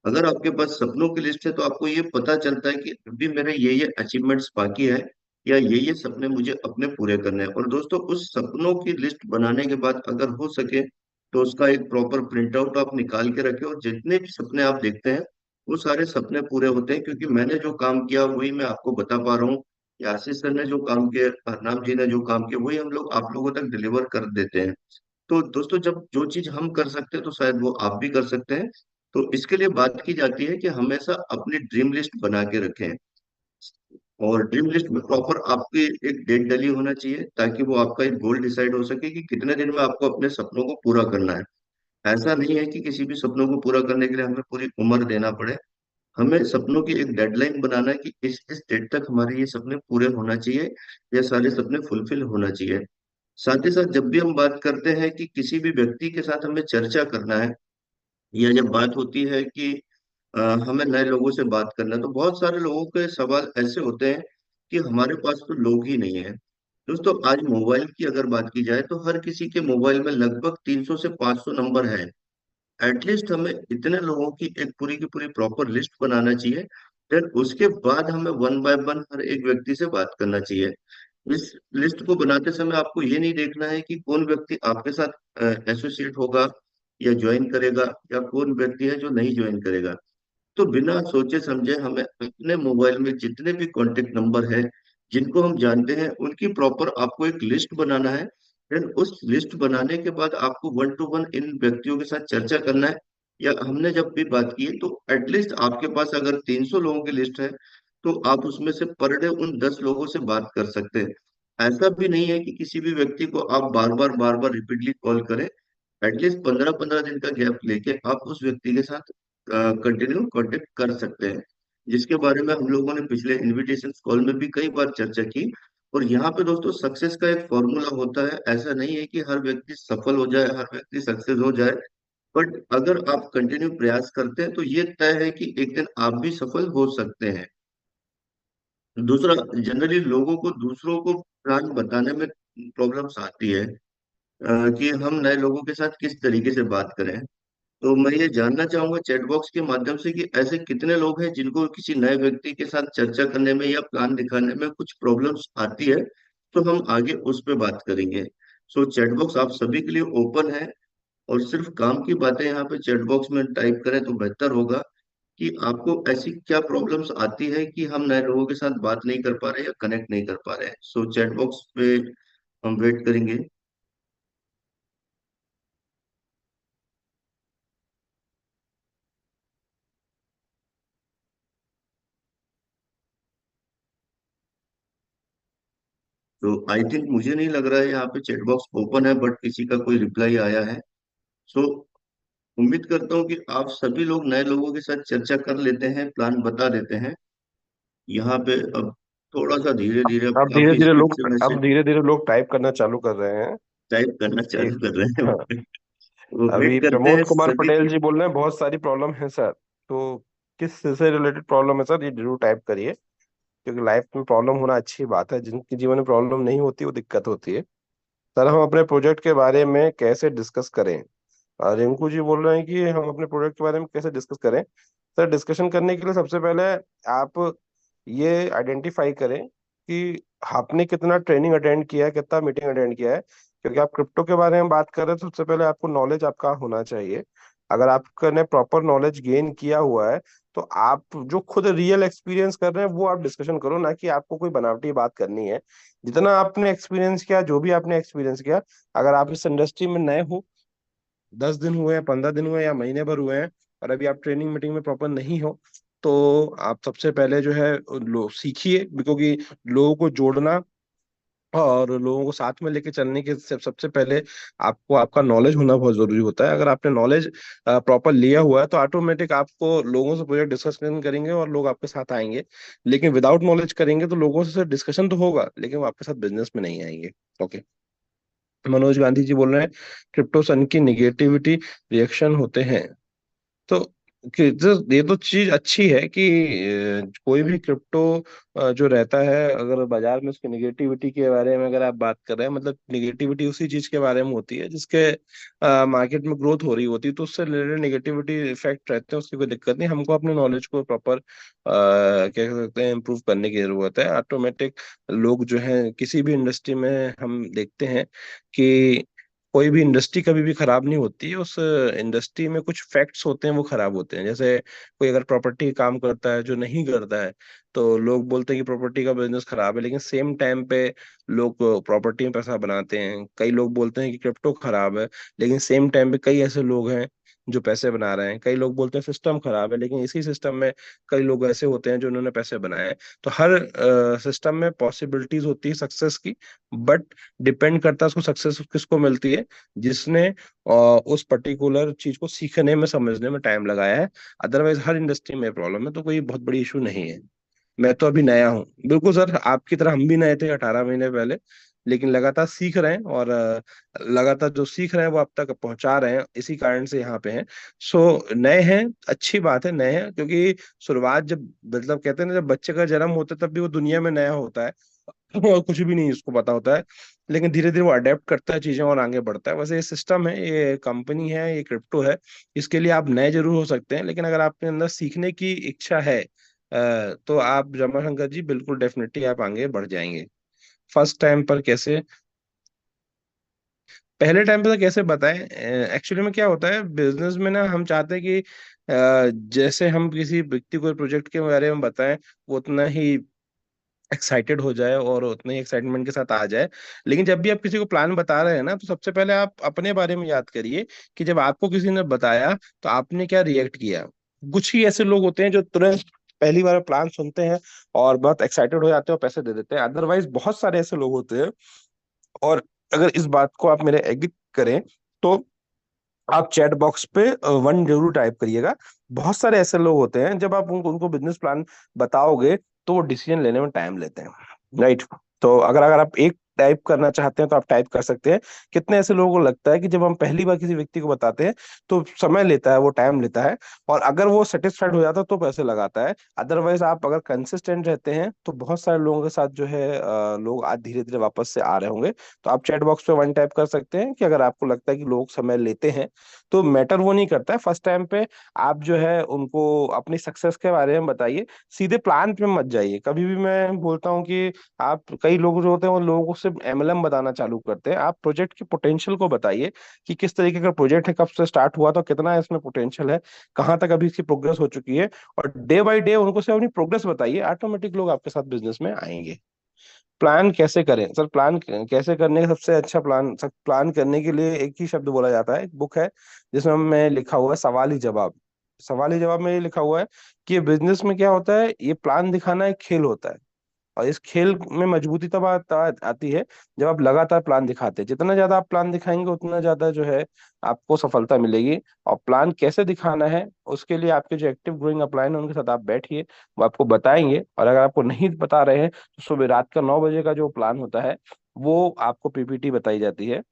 अगर आपके पास सपनों की लिस्ट है तो आपको ये पता चलता है कि अभी मेरे ये अचीवमेंट्स बाकी है, या ये सपने मुझे अपने पूरे करने हैं। और दोस्तों, उस सपनों की लिस्ट बनाने के बाद अगर हो सके तो उसका एक प्रॉपर प्रिंट आउट आप निकाल के रखें, और जितने भी सपने आप देखते हैं वो सारे सपने पूरे होते हैं। क्योंकि मैंने जो काम किया वही मैं आपको बता पा रहा हूँ, या आशीष सर ने जो काम किया, हरनाम जी ने जो काम किया, वही हम लोग आप लोगों तक डिलीवर कर देते हैं। तो दोस्तों, जब जो चीज हम कर सकते हैं तो शायद वो आप भी कर सकते हैं। तो इसके लिए बात की जाती है कि हमेशा अपनी ड्रीम लिस्ट बना के रखें। और ड्रीम लिस्ट में प्रॉपर आपकी एक डेट डली होना चाहिए, ताकि वो आपका एक गोल डिसाइड हो सके कि कितने दिन में आपको अपने सपनों को पूरा करना है। ऐसा नहीं है कि किसी भी सपनों को पूरा करने के लिए हमें पूरी उम्र देना पड़े। हमें सपनों की एक डेडलाइन बनाना है कि इस डेट तक हमारे ये सपने पूरे होना चाहिए, ये सारे सपने फुलफिल होना चाहिए। साथ ही साथ जब भी हम बात करते हैं कि किसी भी व्यक्ति के साथ हमें चर्चा करना है, या जब बात होती है कि हमें नए लोगों से बात करना है, तो बहुत सारे लोगों के सवाल ऐसे होते हैं कि हमारे पास तो लोग ही नहीं है। दोस्तों, आज मोबाइल की अगर बात की जाए तो हर किसी के मोबाइल में लगभग 300 से 500 नंबर है। एटलीस्ट हमें इतने लोगों की एक पूरी की पूरी प्रॉपर लिस्ट बनाना चाहिए। फिर उसके बाद हमें वन बाय वन हर एक व्यक्ति से बात करना चाहिए। इस लिस्ट को बनाते समय आपको ये नहीं देखना है कि कौन व्यक्ति आपके साथ एसोसिएट होगा या ज्वाइन करेगा, या कौन व्यक्ति है जो नहीं ज्वाइन करेगा। तो बिना सोचे समझे हमें अपने मोबाइल में जितने भी कॉन्टेक्ट नंबर है, जिनको हम जानते हैं, उनकी प्रॉपर आपको एक लिस्ट बनाना है। फिर उस लिस्ट बनाने के बाद आपको वन टू वन इन व्यक्तियों के साथ चर्चा करना है। या हमने जब भी बात की है तो एटलीस्ट आपके पास अगर 300 लोगों की लिस्ट है, तो आप उसमें से पर डे उन 10 लोगों से बात कर सकते हैं। ऐसा भी नहीं है कि किसी भी व्यक्ति को आप बार बार रिपीटली कॉल करें। एटलीस्ट 15-15 दिन का गैप लेके आप उस व्यक्ति के साथ कंटिन्यू कांटेक्ट कर सकते हैं, जिसके बारे में हम लोगों ने पिछले इनविटेशन कॉल में भी कई बार चर्चा की। और यहाँ पे दोस्तों, सक्सेस का एक फॉर्मूला होता है। ऐसा नहीं है कि हर व्यक्ति सफल हो जाए, हर व्यक्ति सक्सेस हो जाए। बट अगर आप कंटिन्यू प्रयास करते हैं तो ये तय है कि एक दिन आप भी सफल हो सकते हैं। दूसरा, जनरली लोगों को दूसरों को प्लान बताने में प्रॉब्लम्स आती है, कि हम नए लोगों के साथ किस तरीके से बात करें। तो मैं ये जानना चाहूंगा चैट बॉक्स के माध्यम से कि ऐसे कितने लोग हैं जिनको किसी नए व्यक्ति के साथ चर्चा करने में या प्लान दिखाने में कुछ प्रॉब्लम्स आती है। तो हम आगे उस पे बात करेंगे। सो चैट बॉक्स आप सभी के लिए ओपन है, और सिर्फ काम की बातें यहाँ पे चैट बॉक्स में टाइप करें तो बेहतर होगा। कि आपको ऐसी क्या प्रॉब्लम्स आती है कि हम नए लोगों के साथ बात नहीं कर पा रहे या कनेक्ट नहीं कर पा रहे हैं। सो चैट बॉक्स पे हम वेट करेंगे। तो आई थिंक मुझे नहीं लग रहा है यहाँ पे चैट बॉक्स ओपन है, बट किसी का कोई रिप्लाई आया है। सो उम्मीद करता हूँ कि आप सभी लोग नए लोगों के साथ चर्चा कर लेते हैं, प्लान बता देते हैं यहाँ पे। अब थोड़ा सा धीरे धीरे, अब अब धीरे काफी धीरे स्पीड लोग से मैं अब धीरे धीरे लोग टाइप करना चालू कर रहे हैं। टाइप करना चालू एक कर रहे हाँ, हैं। वो अभी वेट करते प्रमोद हैं कुमार सभी पटेल की। जी बोल रहे हैं बहुत सारी प्रॉब्लम है सर। तो किस से रिलेटेड प्रॉब्लम है सर, ये जरूर टाइप करिए, क्योंकि लाइफ में प्रॉब्लम होना अच्छी बात है। जिनके जीवन में प्रॉब्लम नहीं होती वो दिक्कत होती है। सर हम अपने प्रोजेक्ट के बारे में कैसे डिस्कस करें? रिंकू जी बोल रहे हैं कि हम अपने प्रोजेक्ट के बारे में कैसे डिस्कस करें। सर डिस्कशन करने के लिए सबसे पहले आप ये आइडेंटिफाई करें कि आपने कितना ट्रेनिंग अटेंड किया है, कितना मीटिंग अटेंड किया है। क्योंकि आप क्रिप्टो के बारे में बात कर रहे हैं तो सबसे पहले आपको नॉलेज आपका होना चाहिए। अगर आपने प्रॉपर नॉलेज गेन किया हुआ है तो आप जो खुद रियल एक्सपीरियंस कर रहे हैं वो आप डिस्कशन करो, ना कि आपको कोई बनावटी बात करनी है। जितना आपने एक्सपीरियंस किया, जो भी आपने एक्सपीरियंस किया, अगर आप इस इंडस्ट्री में नए हो, 10 दिन हुए हैं, 15 दिन हुए हैं, या महीने भर हुए हैं, और अभी आप ट्रेनिंग मीटिंग में प्रॉपर नहीं हो, तो आप सबसे पहले जो है सीखिए। क्योंकि लोगों को जोड़ना और लोगों को साथ में लेके चलने के सबसे पहले आपको आपका नॉलेज होना बहुत जरूरी होता है। अगर आपने नॉलेज प्रॉपर लिया हुआ है तो ऑटोमेटिक आपको लोगों से प्रोजेक्ट डिस्कशन करेंगे और लोग आपके साथ आएंगे। लेकिन विदाउट नॉलेज करेंगे तो लोगों से डिस्कशन तो होगा लेकिन वो आपके साथ बिजनेस में नहीं आएंगे। ओके। मनोज गांधी जी बोल रहे हैं क्रिप्टो सन की निगेटिविटी रिएक्शन होते हैं। तो ये तो चीज अच्छी है कि कोई भी क्रिप्टो जो रहता है, अगर बाजार में उसकी निगेटिविटी के बारे में अगर आप बात कर रहे हैं, मतलब निगेटिविटी उसी चीज के बारे में होती है जिसके मार्केट में ग्रोथ हो रही होती है, तो उससे रिलेटेड निगेटिविटी इफेक्ट रहते हैं, उसकी कोई दिक्कत नहीं। हमको अपने नॉलेज को प्रॉपर क्या कह सकते हैं इम्प्रूव करने की जरूरत है। ऑटोमेटिक लोग जो है किसी भी इंडस्ट्री में हम देखते हैं कि कोई भी इंडस्ट्री कभी भी खराब नहीं होती है। उस इंडस्ट्री में कुछ फैक्ट्स होते हैं वो खराब होते हैं। जैसे कोई अगर प्रॉपर्टी काम करता है जो नहीं करता है, तो लोग बोलते हैं कि प्रॉपर्टी का बिजनेस खराब है, लेकिन सेम टाइम पे लोग प्रॉपर्टी में पैसा बनाते हैं। कई लोग बोलते हैं कि क्रिप्टो खराब है, लेकिन सेम टाइम पे कई ऐसे लोग हैं जो पैसे बना रहे हैं। कई लोग बोलते हैं सिस्टम खराब है, लेकिन इसी सिस्टम में कई लोग ऐसे होते हैं जो उन्होंने पैसे बनाए हैं। तो हर सिस्टम में पॉसिबिलिटीज होती है सक्सेस की, बट डिपेंड करता है उसको सक्सेस किसको मिलती है, जिसने उस पर्टिकुलर चीज को सीखने में समझने में टाइम लगाया है। अदरवाइज हर इंडस्ट्री में प्रॉब्लम है, तो कोई बहुत बड़ी इशू नहीं है। मैं तो अभी नया हूँ, बिल्कुल सर आपकी तरह हम भी नए थे 18 महीने पहले। लेकिन लगातार सीख रहे हैं, और लगातार जो सीख रहे हैं वो अब तक पहुंचा रहे हैं, इसी कारण से यहाँ पे हैं। सो नए हैं, अच्छी बात है नए हैं, क्योंकि शुरुआत जब, मतलब कहते हैं ना, जब बच्चे का जन्म होता है तब भी वो दुनिया में नया होता है और कुछ भी नहीं उसको पता होता है। लेकिन धीरे धीरे वो अडेप्ट करता है चीजें और आगे बढ़ता है। वैसे ये सिस्टम है, ये कंपनी है, ये क्रिप्टो है, इसके लिए आप नए जरूर हो सकते हैं, लेकिन अगर आपके अंदर सीखने की इच्छा है तो आप रमाशंकर जी बिल्कुल डेफिनेटली आप आगे बढ़ जाएंगे। फर्स्ट टाइम पर कैसे, पहले टाइम पे तो कैसे बताएं? एक्चुअली में क्या होता है बिजनेस में ना, हम चाहते हैं कि जैसे हम किसी व्यक्ति को प्रोजेक्ट के बारे में बताएं वो उतना ही एक्साइटेड हो जाए और उतने ही एक्साइटमेंट के साथ आ जाए। लेकिन जब भी आप किसी को प्लान बता रहे हैं ना, तो सबसे पहले आप अपने बारे में याद करिए कि जब आपको किसी ने बताया तो आपने क्या रिएक्ट किया। कुछ ही ऐसे लोग होते हैं जो तुरंत पहली बार प्लान सुनते हैं और बहुत एक्साइटेड हो जाते हैं और पैसे दे देते हैं। अदरवाइज बहुत सारे ऐसे लोग होते हैं। और अगर इस बात को आप मेरे एग्री करें तो आप चैट बॉक्स पे वन जरूर टाइप करिएगा। बहुत सारे ऐसे लोग होते हैं जब आप उनको बिजनेस प्लान बताओगे तो वो डिसीजन लेने में टाइम लेते हैं, राइट? तो अगर अगर आप एक टाइप करना चाहते हैं तो आप टाइप कर सकते हैं। कितने ऐसे लोगों को लगता है कि जब हम पहली बार किसी व्यक्ति को बताते हैं तो समय लेता है, वो टाइम लेता है, और अगर वो सेटिस्फाइड हो जाता है तो पैसे लगाता है। अदरवाइज आप अगर कंसिस्टेंट रहते हैं तो बहुत सारे लोगों के साथ जो है लोग आज धीरे धीरे वापस से आ रहे होंगे। तो आप चैट बॉक्स पे वन टाइप कर सकते हैं कि अगर आपको लगता है कि लोग समय लेते हैं तो मैटर वो नहीं करता है। फर्स्ट टाइम पे आप जो है उनको अपनी सक्सेस के बारे में बताइए, सीधे प्लान पे मत जाइए। कभी भी मैं बोलता हूँ कि आप, कई लोग जो होते हैं वो लोगों को सिर्फ एमएलएम बताना चालू करते हैं। आप प्रोजेक्ट के पोटेंशियल को बताइए कि किस तरीके का प्रोजेक्ट है, कब से स्टार्ट हुआ था, कितना इसमें पोटेंशियल है, कहाँ तक अभी इसकी प्रोग्रेस हो चुकी है, और डे बाय डे उनको सिर्फ अपनी प्रोग्रेस बताइए। ऑटोमेटिक लोग आपके साथ बिजनेस में आएंगे। प्लान कैसे करें सर? प्लान कैसे करने का सबसे अच्छा प्लान, सब प्लान करने के लिए एक ही शब्द बोला जाता है। एक बुक है जिसमें मैं लिखा हुआ है सवाल ही जवाब। सवाल ही जवाब में ये लिखा हुआ है कि बिजनेस में क्या होता है, ये प्लान दिखाना एक खेल होता है। और इस खेल में मजबूती तब आती है जब आप लगातार प्लान दिखाते हैं। जितना ज्यादा आप प्लान दिखाएंगे उतना ज्यादा जो है आपको सफलता मिलेगी। और प्लान कैसे दिखाना है उसके लिए आपके जो एक्टिव ग्रोइंग अपलाइन है उनके साथ आप बैठिए, वो आपको बताएंगे। और अगर आपको नहीं बता रहे हैं तो सुबह रात का 9 बजे का जो प्लान होता है वो आपको पीपीटी बताई जाती है।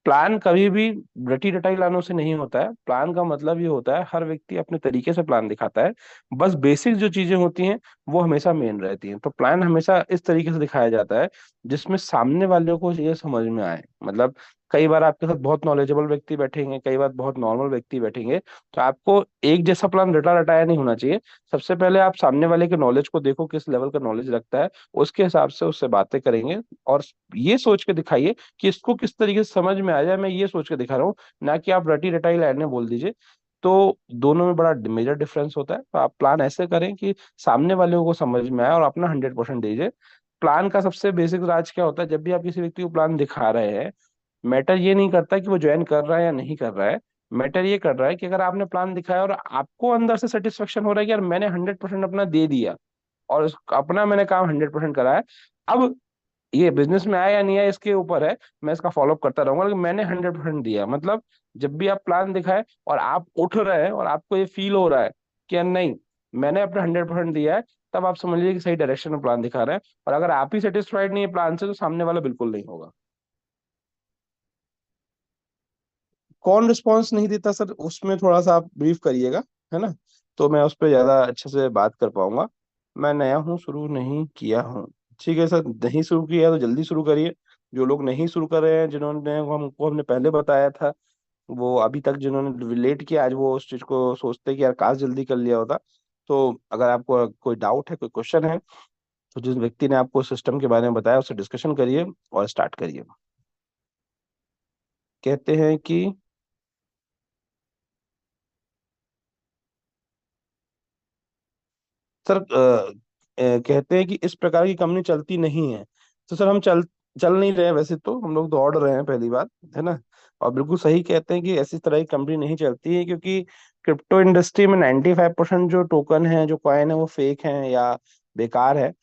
प्लान कभी भी रटी रटाई प्लानों से नहीं होता है। प्लान का मतलब ये होता है हर व्यक्ति अपने तरीके से प्लान दिखाता है, बस बेसिक जो चीजें होती हैं वो हमेशा मेन रहती हैं। तो प्लान हमेशा इस तरीके से दिखाया जाता है जिसमें सामने वाले को ये समझ में आए। मतलब कई बार आपके साथ बहुत नॉलेजेबल व्यक्ति बैठेंगे, कई बार बहुत नॉर्मल व्यक्ति बैठेंगे, तो आपको एक जैसा प्लान रटा रटाया नहीं होना चाहिए। सबसे पहले आप सामने वाले के नॉलेज को देखो, किस लेवल का नॉलेज रखता है, उसके हिसाब से उससे बातें करेंगे। और ये सोच के दिखाइए कि इसको किस तरीके से समझ में आ जाए, मैं ये सोच के दिखा रहा हूँ, ना कि आप रटी रटाई लाइनें बोल दीजिए। तो दोनों में बड़ा मेजर डिफरेंस होता है। तो आप प्लान ऐसे करें कि सामने वाले को समझ में आए और अपना 100% दीजिए। प्लान का सबसे बेसिक राज क्या होता है, जब भी आप किसी व्यक्ति को प्लान दिखा रहे हैं, मैटर ये नहीं करता कि वो ज्वाइन कर रहा है या नहीं कर रहा है। मैटर ये कर रहा है कि अगर आपने प्लान दिखाया और आपको अंदर से सेटिस्फेक्शन हो रहा है कि यार मैंने 100% अपना दे दिया और अपना मैंने काम 100% करा है, अब ये बिजनेस में आया या नहीं आया इसके ऊपर है, मैं इसका फॉलोअप करता रहूंगा, लेकिन मैंने 100% दिया। मतलब जब भी आप प्लान दिखाए और आप उठ रहे हैं और आपको ये फील हो रहा है कि यार नहीं, मैंने अपना 100% दिया है, तब आप समझ लीजिए कि सही डायरेक्शन में प्लान दिखा रहे हैं। और अगर आप ही सेटिस्फाइड नहीं है प्लान से तो सामने वाला बिल्कुल नहीं होगा। कौन रिस्पॉन्स नहीं देता सर, उसमें थोड़ा सा आप ब्रीफ करिएगा, है ना, तो मैं उस पर ज्यादा अच्छे से बात कर पाऊंगा। मैं नया हूँ, शुरू नहीं किया हूँ। ठीक है सर, नहीं शुरू किया तो जल्दी शुरू करिए। जो लोग नहीं शुरू कर रहे हैं, जिन्होंने हमको हमने पहले बताया था, वो अभी तक जिन्होंने लेट किया, आज वो उस चीज को सोचते हैं कि यार काश जल्दी कर लिया होता। तो अगर आपको कोई डाउट है, कोई क्वेश्चन है, तो जिस व्यक्ति ने आपको सिस्टम के बारे में बताया उससे डिस्कशन करिए और स्टार्ट करिए। कहते हैं कि सर कहते हैं कि इस प्रकार की कंपनी चलती नहीं है। तो सर हम चल चल नहीं रहे हैं, वैसे तो हम लोग दौड़ रहे हैं, पहली बात, है ना। और बिल्कुल सही कहते हैं कि ऐसी तरह की कंपनी नहीं चलती है, क्योंकि क्रिप्टो इंडस्ट्री में 95% जो टोकन है, जो कॉइन है, वो फेक है या बेकार है।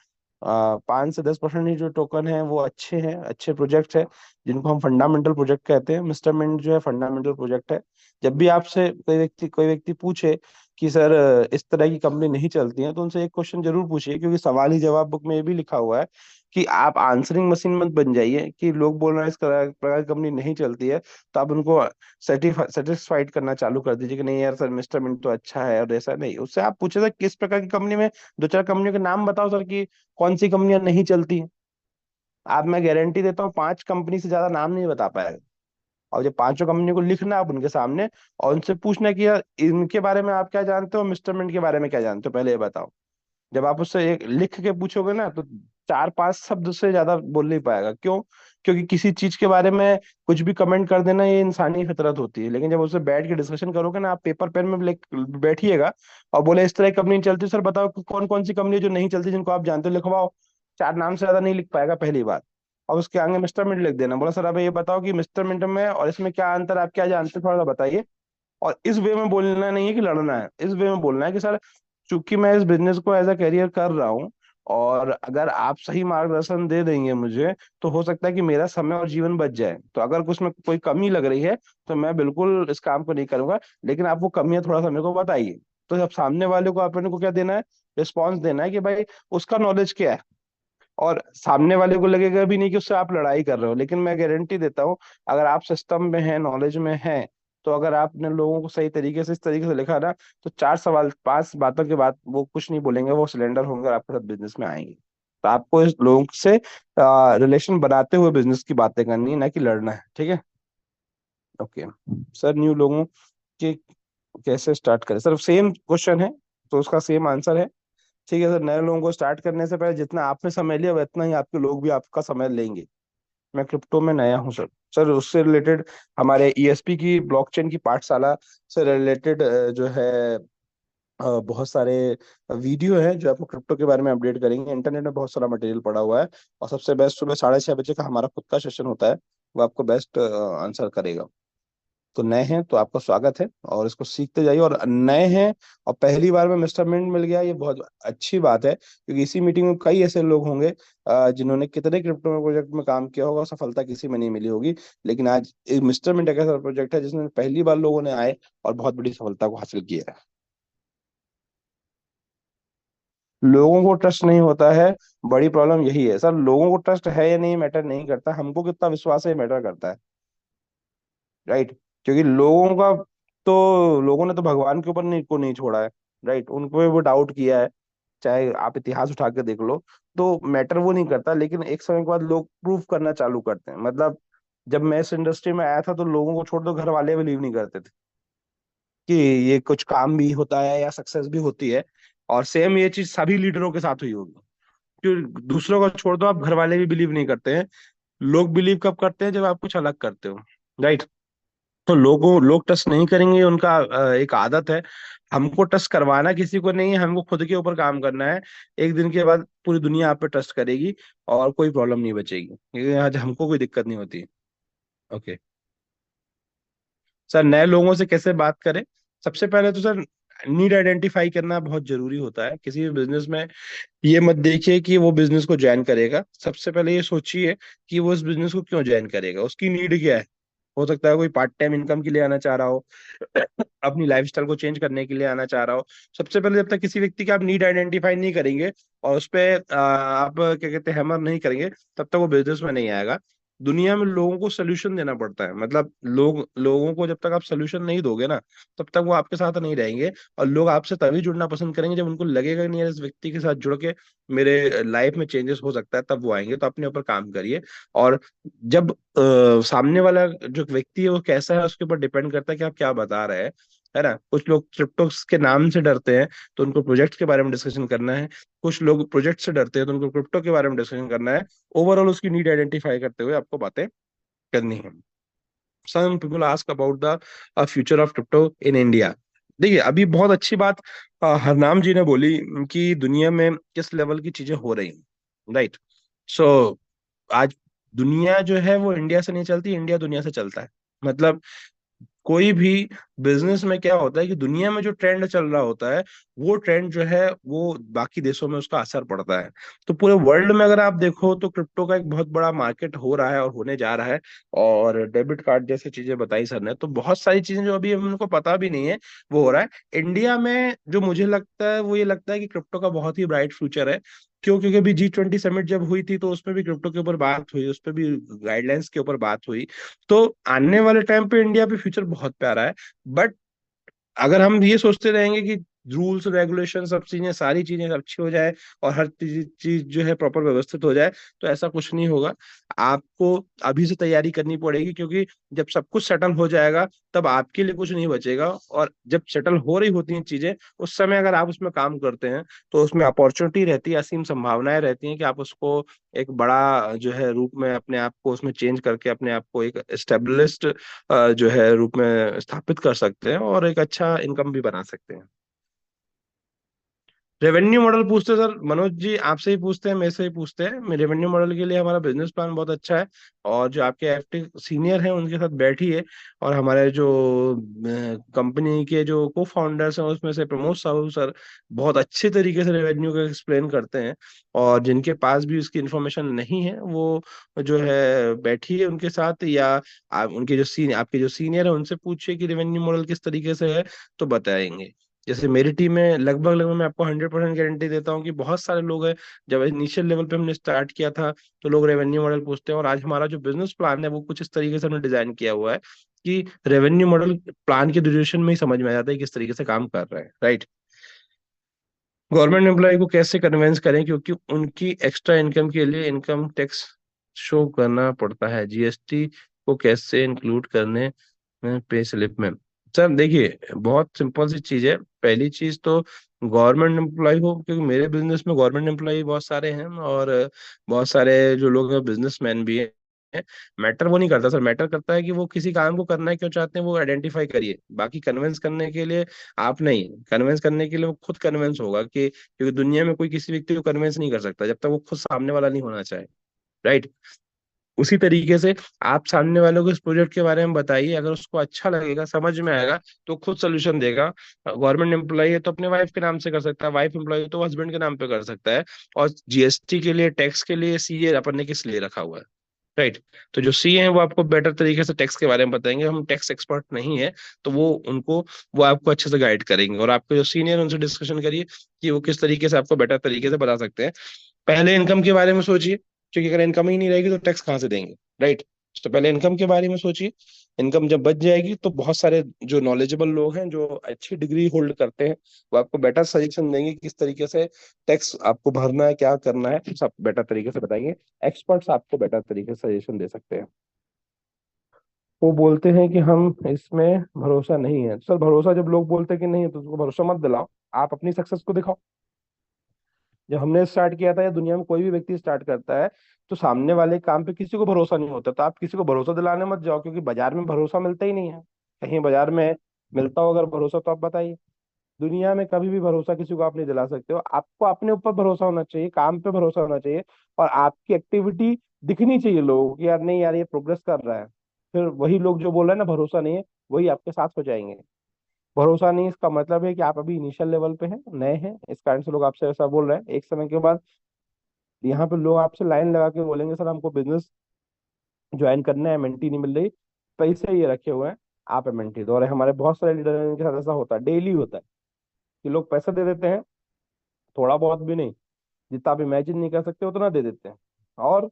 5 से 10% ही जो टोकन है वो अच्छे हैं, अच्छे प्रोजेक्ट है, जिनको हम फंडामेंटल प्रोजेक्ट कहते हैं। मिस्टर मिंट जो है फंडामेंटल प्रोजेक्ट है। जब भी आपसे कोई व्यक्ति पूछे कि सर इस तरह की कंपनी नहीं चलती है, तो उनसे एक क्वेश्चन जरूर पूछिए, क्योंकि सवाल ही जवाब बुक में ये भी लिखा हुआ है कि आप आंसरिंग मशीन मत बन जाइए कि लोग बोल रहे हैं इस प्रकार की कंपनी नहीं चलती है, तो आप उनको सेटिस्फाइड करना चालू कर दीजिए कि नहीं यार सर मिस्टर मिंट तो अच्छा है। और ऐसा नहीं, उससे आप पूछे सर किस प्रकार की कंपनी में, दो चार कंपनियों के नाम बताओ सर कि कौन सी कंपनियां नहीं चलती हैं। आप, मैं गारंटी देता हूँ 5 कंपनी से ज्यादा नाम नहीं बता पाएगा। और जब पांचों कंपनी को लिखना आप उनके सामने, और उनसे पूछना कि यार इनके बारे में आप क्या जानते हो, मिस्टर मिंट के बारे में क्या जानते हो, पहले ये बताओ। जब आप उससे एक लिख के पूछोगे ना, तो 4-5 शब्द से ज्यादा बोल नहीं पाएगा। क्यों? क्योंकि किसी चीज के बारे में कुछ भी कमेंट कर देना ये इंसानी फितरत होती है, लेकिन जब उससे बैठ के डिस्कशन करोगे ना, आप पेपर पेन में बैठिएगा और बोले इस तरह की कंपनी चलती है, सर बताओ कौन कौन सी कंपनी जो नहीं चलती जिनको आप जानते हो, लिखवाओ। 4 नाम से ज्यादा नहीं लिख पाएगा, पहली बात। और उसके आगे मिस्टर मिंट लिख देना, बोला सर अब ये बताओ कि मिस्टर मिंट में और इसमें क्या अंतर है, आप क्या जानते हो, थोड़ा सा बताइए। और इस वे में बोलना नहीं है कि लड़ना है, इस वे में बोलना है कि सर चूंकि मैं इस बिजनेस को एज अ करियर कर रहा हूँ, और अगर आप सही मार्गदर्शन दे देंगे मुझे, तो हो सकता है कि मेरा समय और जीवन बच जाए। तो अगर कुछ में कोई कमी लग रही है तो मैं बिल्कुल इस काम को नहीं करूंगा, लेकिन आप वो कमियां थोड़ा सा मेरे को बताइए। तो जब सामने वाले को अपने को क्या देना है, रिस्पॉन्स देना है कि भाई उसका नॉलेज क्या है। और सामने वाले को लगेगा भी नहीं कि उससे आप लड़ाई कर रहे हो, लेकिन मैं गारंटी देता हूँ अगर आप सिस्टम में हैं, नॉलेज में हैं, तो अगर आपने लोगों को सही तरीके से, इस तरीके से लिखा ना, तो 4 सवाल 5 बातों के बाद वो कुछ नहीं बोलेंगे, वो सिलेंडर होंगे और आपके साथ बिजनेस में आएंगे। तो आपको इस लोगों से रिलेशन बनाते हुए बिजनेस की बातें करनी है, ना कि लड़ना है। ठीक है, ओके। सर न्यू लोगों के कैसे स्टार्ट करें, सर सेम क्वेश्चन है तो उसका सेम आंसर है। ठीक है सर, नए लोगों को स्टार्ट करने से पहले जितना आपने समय लिया उतना ही आपके लोग भी आपका समय लेंगे। मैं क्रिप्टो में नया हूँ सर। सर उससे रिलेटेड हमारे ईएसपी की ब्लॉकचेन की पाठशाला से रिलेटेड जो है बहुत सारे वीडियो हैं जो आपको क्रिप्टो के बारे में अपडेट करेंगे। इंटरनेट में बहुत सारा मटेरियल पड़ा हुआ है, और सबसे बेस्ट सुबह 6:30 बजे का हमारा खुद का सेशन होता है, वो आपको बेस्ट आंसर करेगा। तो नए हैं तो आपका स्वागत है और इसको सीखते जाइए। और नए हैं और पहली बार में मिस्टर मिंट मिल गया, ये बहुत अच्छी बात है, क्योंकि इसी मीटिंग में कई ऐसे लोग होंगे जिन्होंने कितने क्रिप्टो प्रोजेक्ट में काम किया होगा, सफलता किसी में नहीं मिली होगी। लेकिन आज एक मिस्टर मिंट एक ऐसा प्रोजेक्ट है जिसमें पहली बार लोगों ने आए और बहुत बड़ी सफलता को हासिल किया है। लोगों को ट्रस्ट नहीं होता है, बड़ी प्रॉब्लम यही है सर। लोगों को ट्रस्ट है या नहीं मैटर नहीं करता, हमको कितना विश्वास है मैटर करता है, राइट। क्योंकि लोगों ने तो भगवान के ऊपर नहीं छोड़ा है, राइट। उन पे वो डाउट किया है, चाहे आप इतिहास उठा के देख लो। तो मैटर वो नहीं करता, लेकिन एक समय के बाद लोग प्रूव करना चालू करते हैं। मतलब जब मैं इस इंडस्ट्री में आया था तो लोगों को छोड़ दो, घर वाले बिलीव नहीं करते थे कि ये कुछ काम भी होता है या सक्सेस भी होती है। और सेम ये चीज सभी लीडरों के साथ हुई होगी। क्यों, दूसरों को छोड़ दो, आप घर वाले भी बिलीव नहीं करते हैं। लोग बिलीव कब करते हैं, जब आप कुछ अलग करते हो, राइट। तो लोग ट्रस्ट नहीं करेंगे, उनका एक आदत है। हमको ट्रस्ट करवाना किसी को नहीं है, हमको खुद के ऊपर काम करना है। एक दिन के बाद पूरी दुनिया आप पे ट्रस्ट करेगी और कोई प्रॉब्लम नहीं बचेगी, क्योंकि आज हमको कोई दिक्कत नहीं होती। ओके सर, नए लोगों से कैसे बात करें? सबसे पहले तो सर नीड आइडेंटिफाई करना बहुत जरूरी होता है किसी भी बिजनेस में। ये मत देखिए कि वो बिजनेस को ज्वाइन करेगा, सबसे पहले ये सोचिए कि वो इस बिजनेस को क्यों ज्वाइन करेगा, उसकी नीड क्या है। हो सकता है कोई पार्ट टाइम इनकम के लिए आना चाह रहा हो, अपनी लाइफस्टाइल को चेंज करने के लिए आना चाह रहा हो। सबसे पहले जब तक किसी व्यक्ति की आप नीड आइडेंटिफाई नहीं करेंगे और उस पे आप क्या कहते हैं हैमर नहीं करेंगे, तब तक वो बिजनेस में नहीं आएगा। दुनिया में लोगों को सोल्यूशन देना पड़ता है। मतलब लोगों को जब तक आप सोल्यूशन नहीं दोगे ना, तब तक वो आपके साथ नहीं रहेंगे। और लोग आपसे तभी जुड़ना पसंद करेंगे जब उनको लगेगा कि नहीं यार, इस व्यक्ति के साथ जुड़ के मेरे लाइफ में चेंजेस हो सकता है, तब वो आएंगे। तो अपने ऊपर काम करिए। और जब सामने वाला जो व्यक्ति है वो कैसा है, उसके ऊपर डिपेंड करता है कि आप क्या बता रहे हैं, है ना। कुछ लोग क्रिप्टोस के नाम से डरते हैं, तो उनको प्रोजेक्ट के बारे में डिस्कशन करना है। कुछ लोग प्रोजेक्ट से डरते हैं, तो उनको क्रिप्टो के बारे में डिस्कशन करना है। ओवरऑल उसकी नीड आइडेंटिफाई करते हुए आपको बातें करनी है। Some people ask about the future of crypto in India. देखिए, अभी बहुत अच्छी बात हरनाम जी ने बोली कि दुनिया में किस लेवल की चीजें हो रही हैं, राइट। सो आज दुनिया जो है वो इंडिया से नहीं चलती, इंडिया दुनिया से चलता है। मतलब कोई भी बिजनेस में क्या होता है कि दुनिया में जो ट्रेंड चल रहा होता है, वो ट्रेंड जो है वो बाकी देशों में उसका असर पड़ता है। तो पूरे वर्ल्ड में अगर आप देखो तो क्रिप्टो का एक बहुत बड़ा मार्केट हो रहा है और होने जा रहा है। और डेबिट कार्ड जैसी चीजें बताई सर ने, तो बहुत सारी चीजें जो अभी हमको पता भी नहीं है वो हो रहा है इंडिया में। जो मुझे लगता है वो ये लगता है कि क्रिप्टो का बहुत ही ब्राइट फ्यूचर है। क्यों? क्योंकि अभी G20 समिट जब हुई थी तो उसमें भी क्रिप्टो के ऊपर बात हुई, उस पर भी गाइडलाइंस के ऊपर बात हुई। तो आने वाले टाइम पे इंडिया पे फ्यूचर बहुत प्यारा है। बट अगर हम ये सोचते रहेंगे कि रूल्स रेगुलेशन सब चीजें सारी चीजें अच्छी हो जाए और हर चीज चीज जो है प्रॉपर व्यवस्थित हो जाए, तो ऐसा कुछ नहीं होगा। आपको अभी से तैयारी करनी पड़ेगी, क्योंकि जब सब कुछ सेटल हो जाएगा तब आपके लिए कुछ नहीं बचेगा। और जब सेटल हो रही होती हैं चीजें, उस समय अगर आप उसमें काम करते हैं तो उसमें अपॉर्चुनिटी रहती है, असीम संभावनाएं रहती हैं कि आप उसको एक बड़ा जो है रूप में अपने आप को उसमें चेंज करके अपने आप को एक एस्टेब्लिश्ड जो है रूप में स्थापित कर सकते हैं और एक अच्छा इनकम भी बना सकते हैं। रेवेन्यू मॉडल पूछते हैं सर, मनोज जी आपसे ही पूछते हैं, मेरे से ही पूछते हैं। रेवेन्यू मॉडल के लिए हमारा बिजनेस प्लान बहुत अच्छा है। और जो आपके एफटी सीनियर हैं उनके साथ बैठिए, और हमारे जो कंपनी के जो को फाउंडर्स हैं उसमें से प्रमोद साहू सर बहुत अच्छे तरीके से रेवेन्यू का एक्सप्लेन करते हैं। और जिनके पास भी उसकी इंफॉर्मेशन नहीं है वो जो है बैठिए उनके साथ, या आप उनके जो सीनियर आपके जो सीनियर है उनसे पूछिए कि रेवेन्यू मॉडल किस तरीके से है, तो बताएंगे। जैसे मेरी टीम में लगभग लगभग मैं आपको 100% गारंटी देता हूँ कि बहुत सारे लोग हैं। जब इनिशियल लेवल पे हमने स्टार्ट किया था तो लोग रेवेन्यू मॉडल पूछते हैं, और आज हमारा जो बिजनेस प्लान है वो कुछ इस तरीके से हमने डिजाइन किया हुआ है कि रेवेन्यू मॉडल प्लान के ड्यूरेशन में ही समझ में आ जाता है किस तरीके से काम कर रहे हैं, राइट। गवर्नमेंट एम्प्लॉय को कैसे कन्विंस करें, क्योंकि उनकी एक्स्ट्रा इनकम के लिए इनकम टैक्स शो करना पड़ता है, जीएसटी को कैसे इंक्लूड करने पे स्लिप में? सर देखिए, बहुत सिंपल सी चीज है। पहली चीज तो गवर्नमेंट एम्प्लॉय हो, क्योंकि मेरे बिजनेस में गवर्नमेंट एम्प्लॉय बहुत सारे हैं और बहुत सारे जो लोग हैं बिजनेसमैन भी हैं। मैटर वो नहीं करता सर, मैटर करता है कि वो किसी काम को करना है क्यों चाहते हैं, वो आइडेंटिफाई करिए। बाकी कन्विंस करने के लिए आप नहीं, कन्विंस करने के लिए वो खुद कन्विंस होगा कि, क्योंकि दुनिया में कोई किसी व्यक्ति को कन्विंस नहीं कर सकता जब तक वो खुद सामने वाला नहीं होना चाहे, राइट। उसी तरीके से आप सामने वालों को इस प्रोजेक्ट के बारे में बताइए, अगर उसको अच्छा लगेगा, समझ में आएगा, तो खुद सोल्यूशन देगा। गवर्नमेंट एम्प्लॉय है तो अपने वाइफ के नाम से कर सकता है, वाइफ एम्प्लॉय है तो हस्बैंड के नाम पे कर सकता है। और जीएसटी के लिए, टैक्स के लिए सीए अपन ने किस लिए रखा हुआ है? राइट। तो जो सी हैं वो आपको बेटर तरीके से टैक्स के बारे में बताएंगे, हम टैक्स एक्सपर्ट नहीं है, तो वो आपको अच्छे से गाइड करेंगे। और आपके जो सीनियर उनसे डिस्कशन करिए कि वो किस तरीके से आपको बेटर तरीके से बता सकते हैं। पहले इनकम के बारे में सोचिए, क्योंकि अगर इनकम ही नहीं रहेगी तो टैक्स कहाँ से देंगे? राइट। तो पहले इनकम के बारे में सोचिए। इनकम जब बच जाएगी तो बहुत सारे जो नॉलेजेबल लोग हैं, जो अच्छी डिग्री होल्ड करते हैं, वो आपको बेटर सजेशन देंगे किस तरीके से टैक्स आपको भरना है, क्या करना है, सब बेटर तरीके से बताएंगे। एक्सपर्ट्स आपको बेटर तरीके से सजेशन दे सकते हैं। वो बोलते हैं कि हम इसमें भरोसा नहीं है, सर भरोसा जब लोग बोलते हैं कि नहीं है तो उसको भरोसा मत दिलाओ, आप अपनी सक्सेस को दिखाओ। जब हमने स्टार्ट किया था, या दुनिया में कोई भी व्यक्ति स्टार्ट करता है, तो सामने वाले काम पे किसी को भरोसा नहीं होता, तो आप किसी को भरोसा दिलाने मत जाओ, क्योंकि बाजार में भरोसा मिलता ही नहीं है। कहीं बाजार में मिलता हो अगर भरोसा तो आप बताइए। दुनिया में कभी भी भरोसा किसी को आप नहीं दिला सकते हो। आपको अपने ऊपर भरोसा होना चाहिए, काम पे भरोसा होना चाहिए, और आपकी एक्टिविटी दिखनी चाहिए लोगों को कि यार नहीं यार ये प्रोग्रेस कर रहा है। फिर वही लोग जो बोल रहे हैं ना भरोसा नहीं है, वही आपके साथ हो जाएंगे। भरोसा नहीं, इसका मतलब है कि आप अभी इनिशियल लेवल पे हैं, नए हैं, इस कारण से लोग आपसे ऐसा बोल रहे हैं। एक समय के बाद यहाँ पे लोग आपसे लाइन लगा के बोलेंगे सर हमको बिजनेस ज्वाइन करना है, एमएनटी नहीं मिल रही, पैसे ये रखे हुए हैं, आप एमएनटी दो। और हमारे बहुत सारे लीडर हैं इनके साथ ऐसा होता है, डेली होता है कि लोग पैसा दे देते हैं, थोड़ा बहुत भी नहीं, जितना आप इमेजिन नहीं कर सकते उतना दे देते हैं। और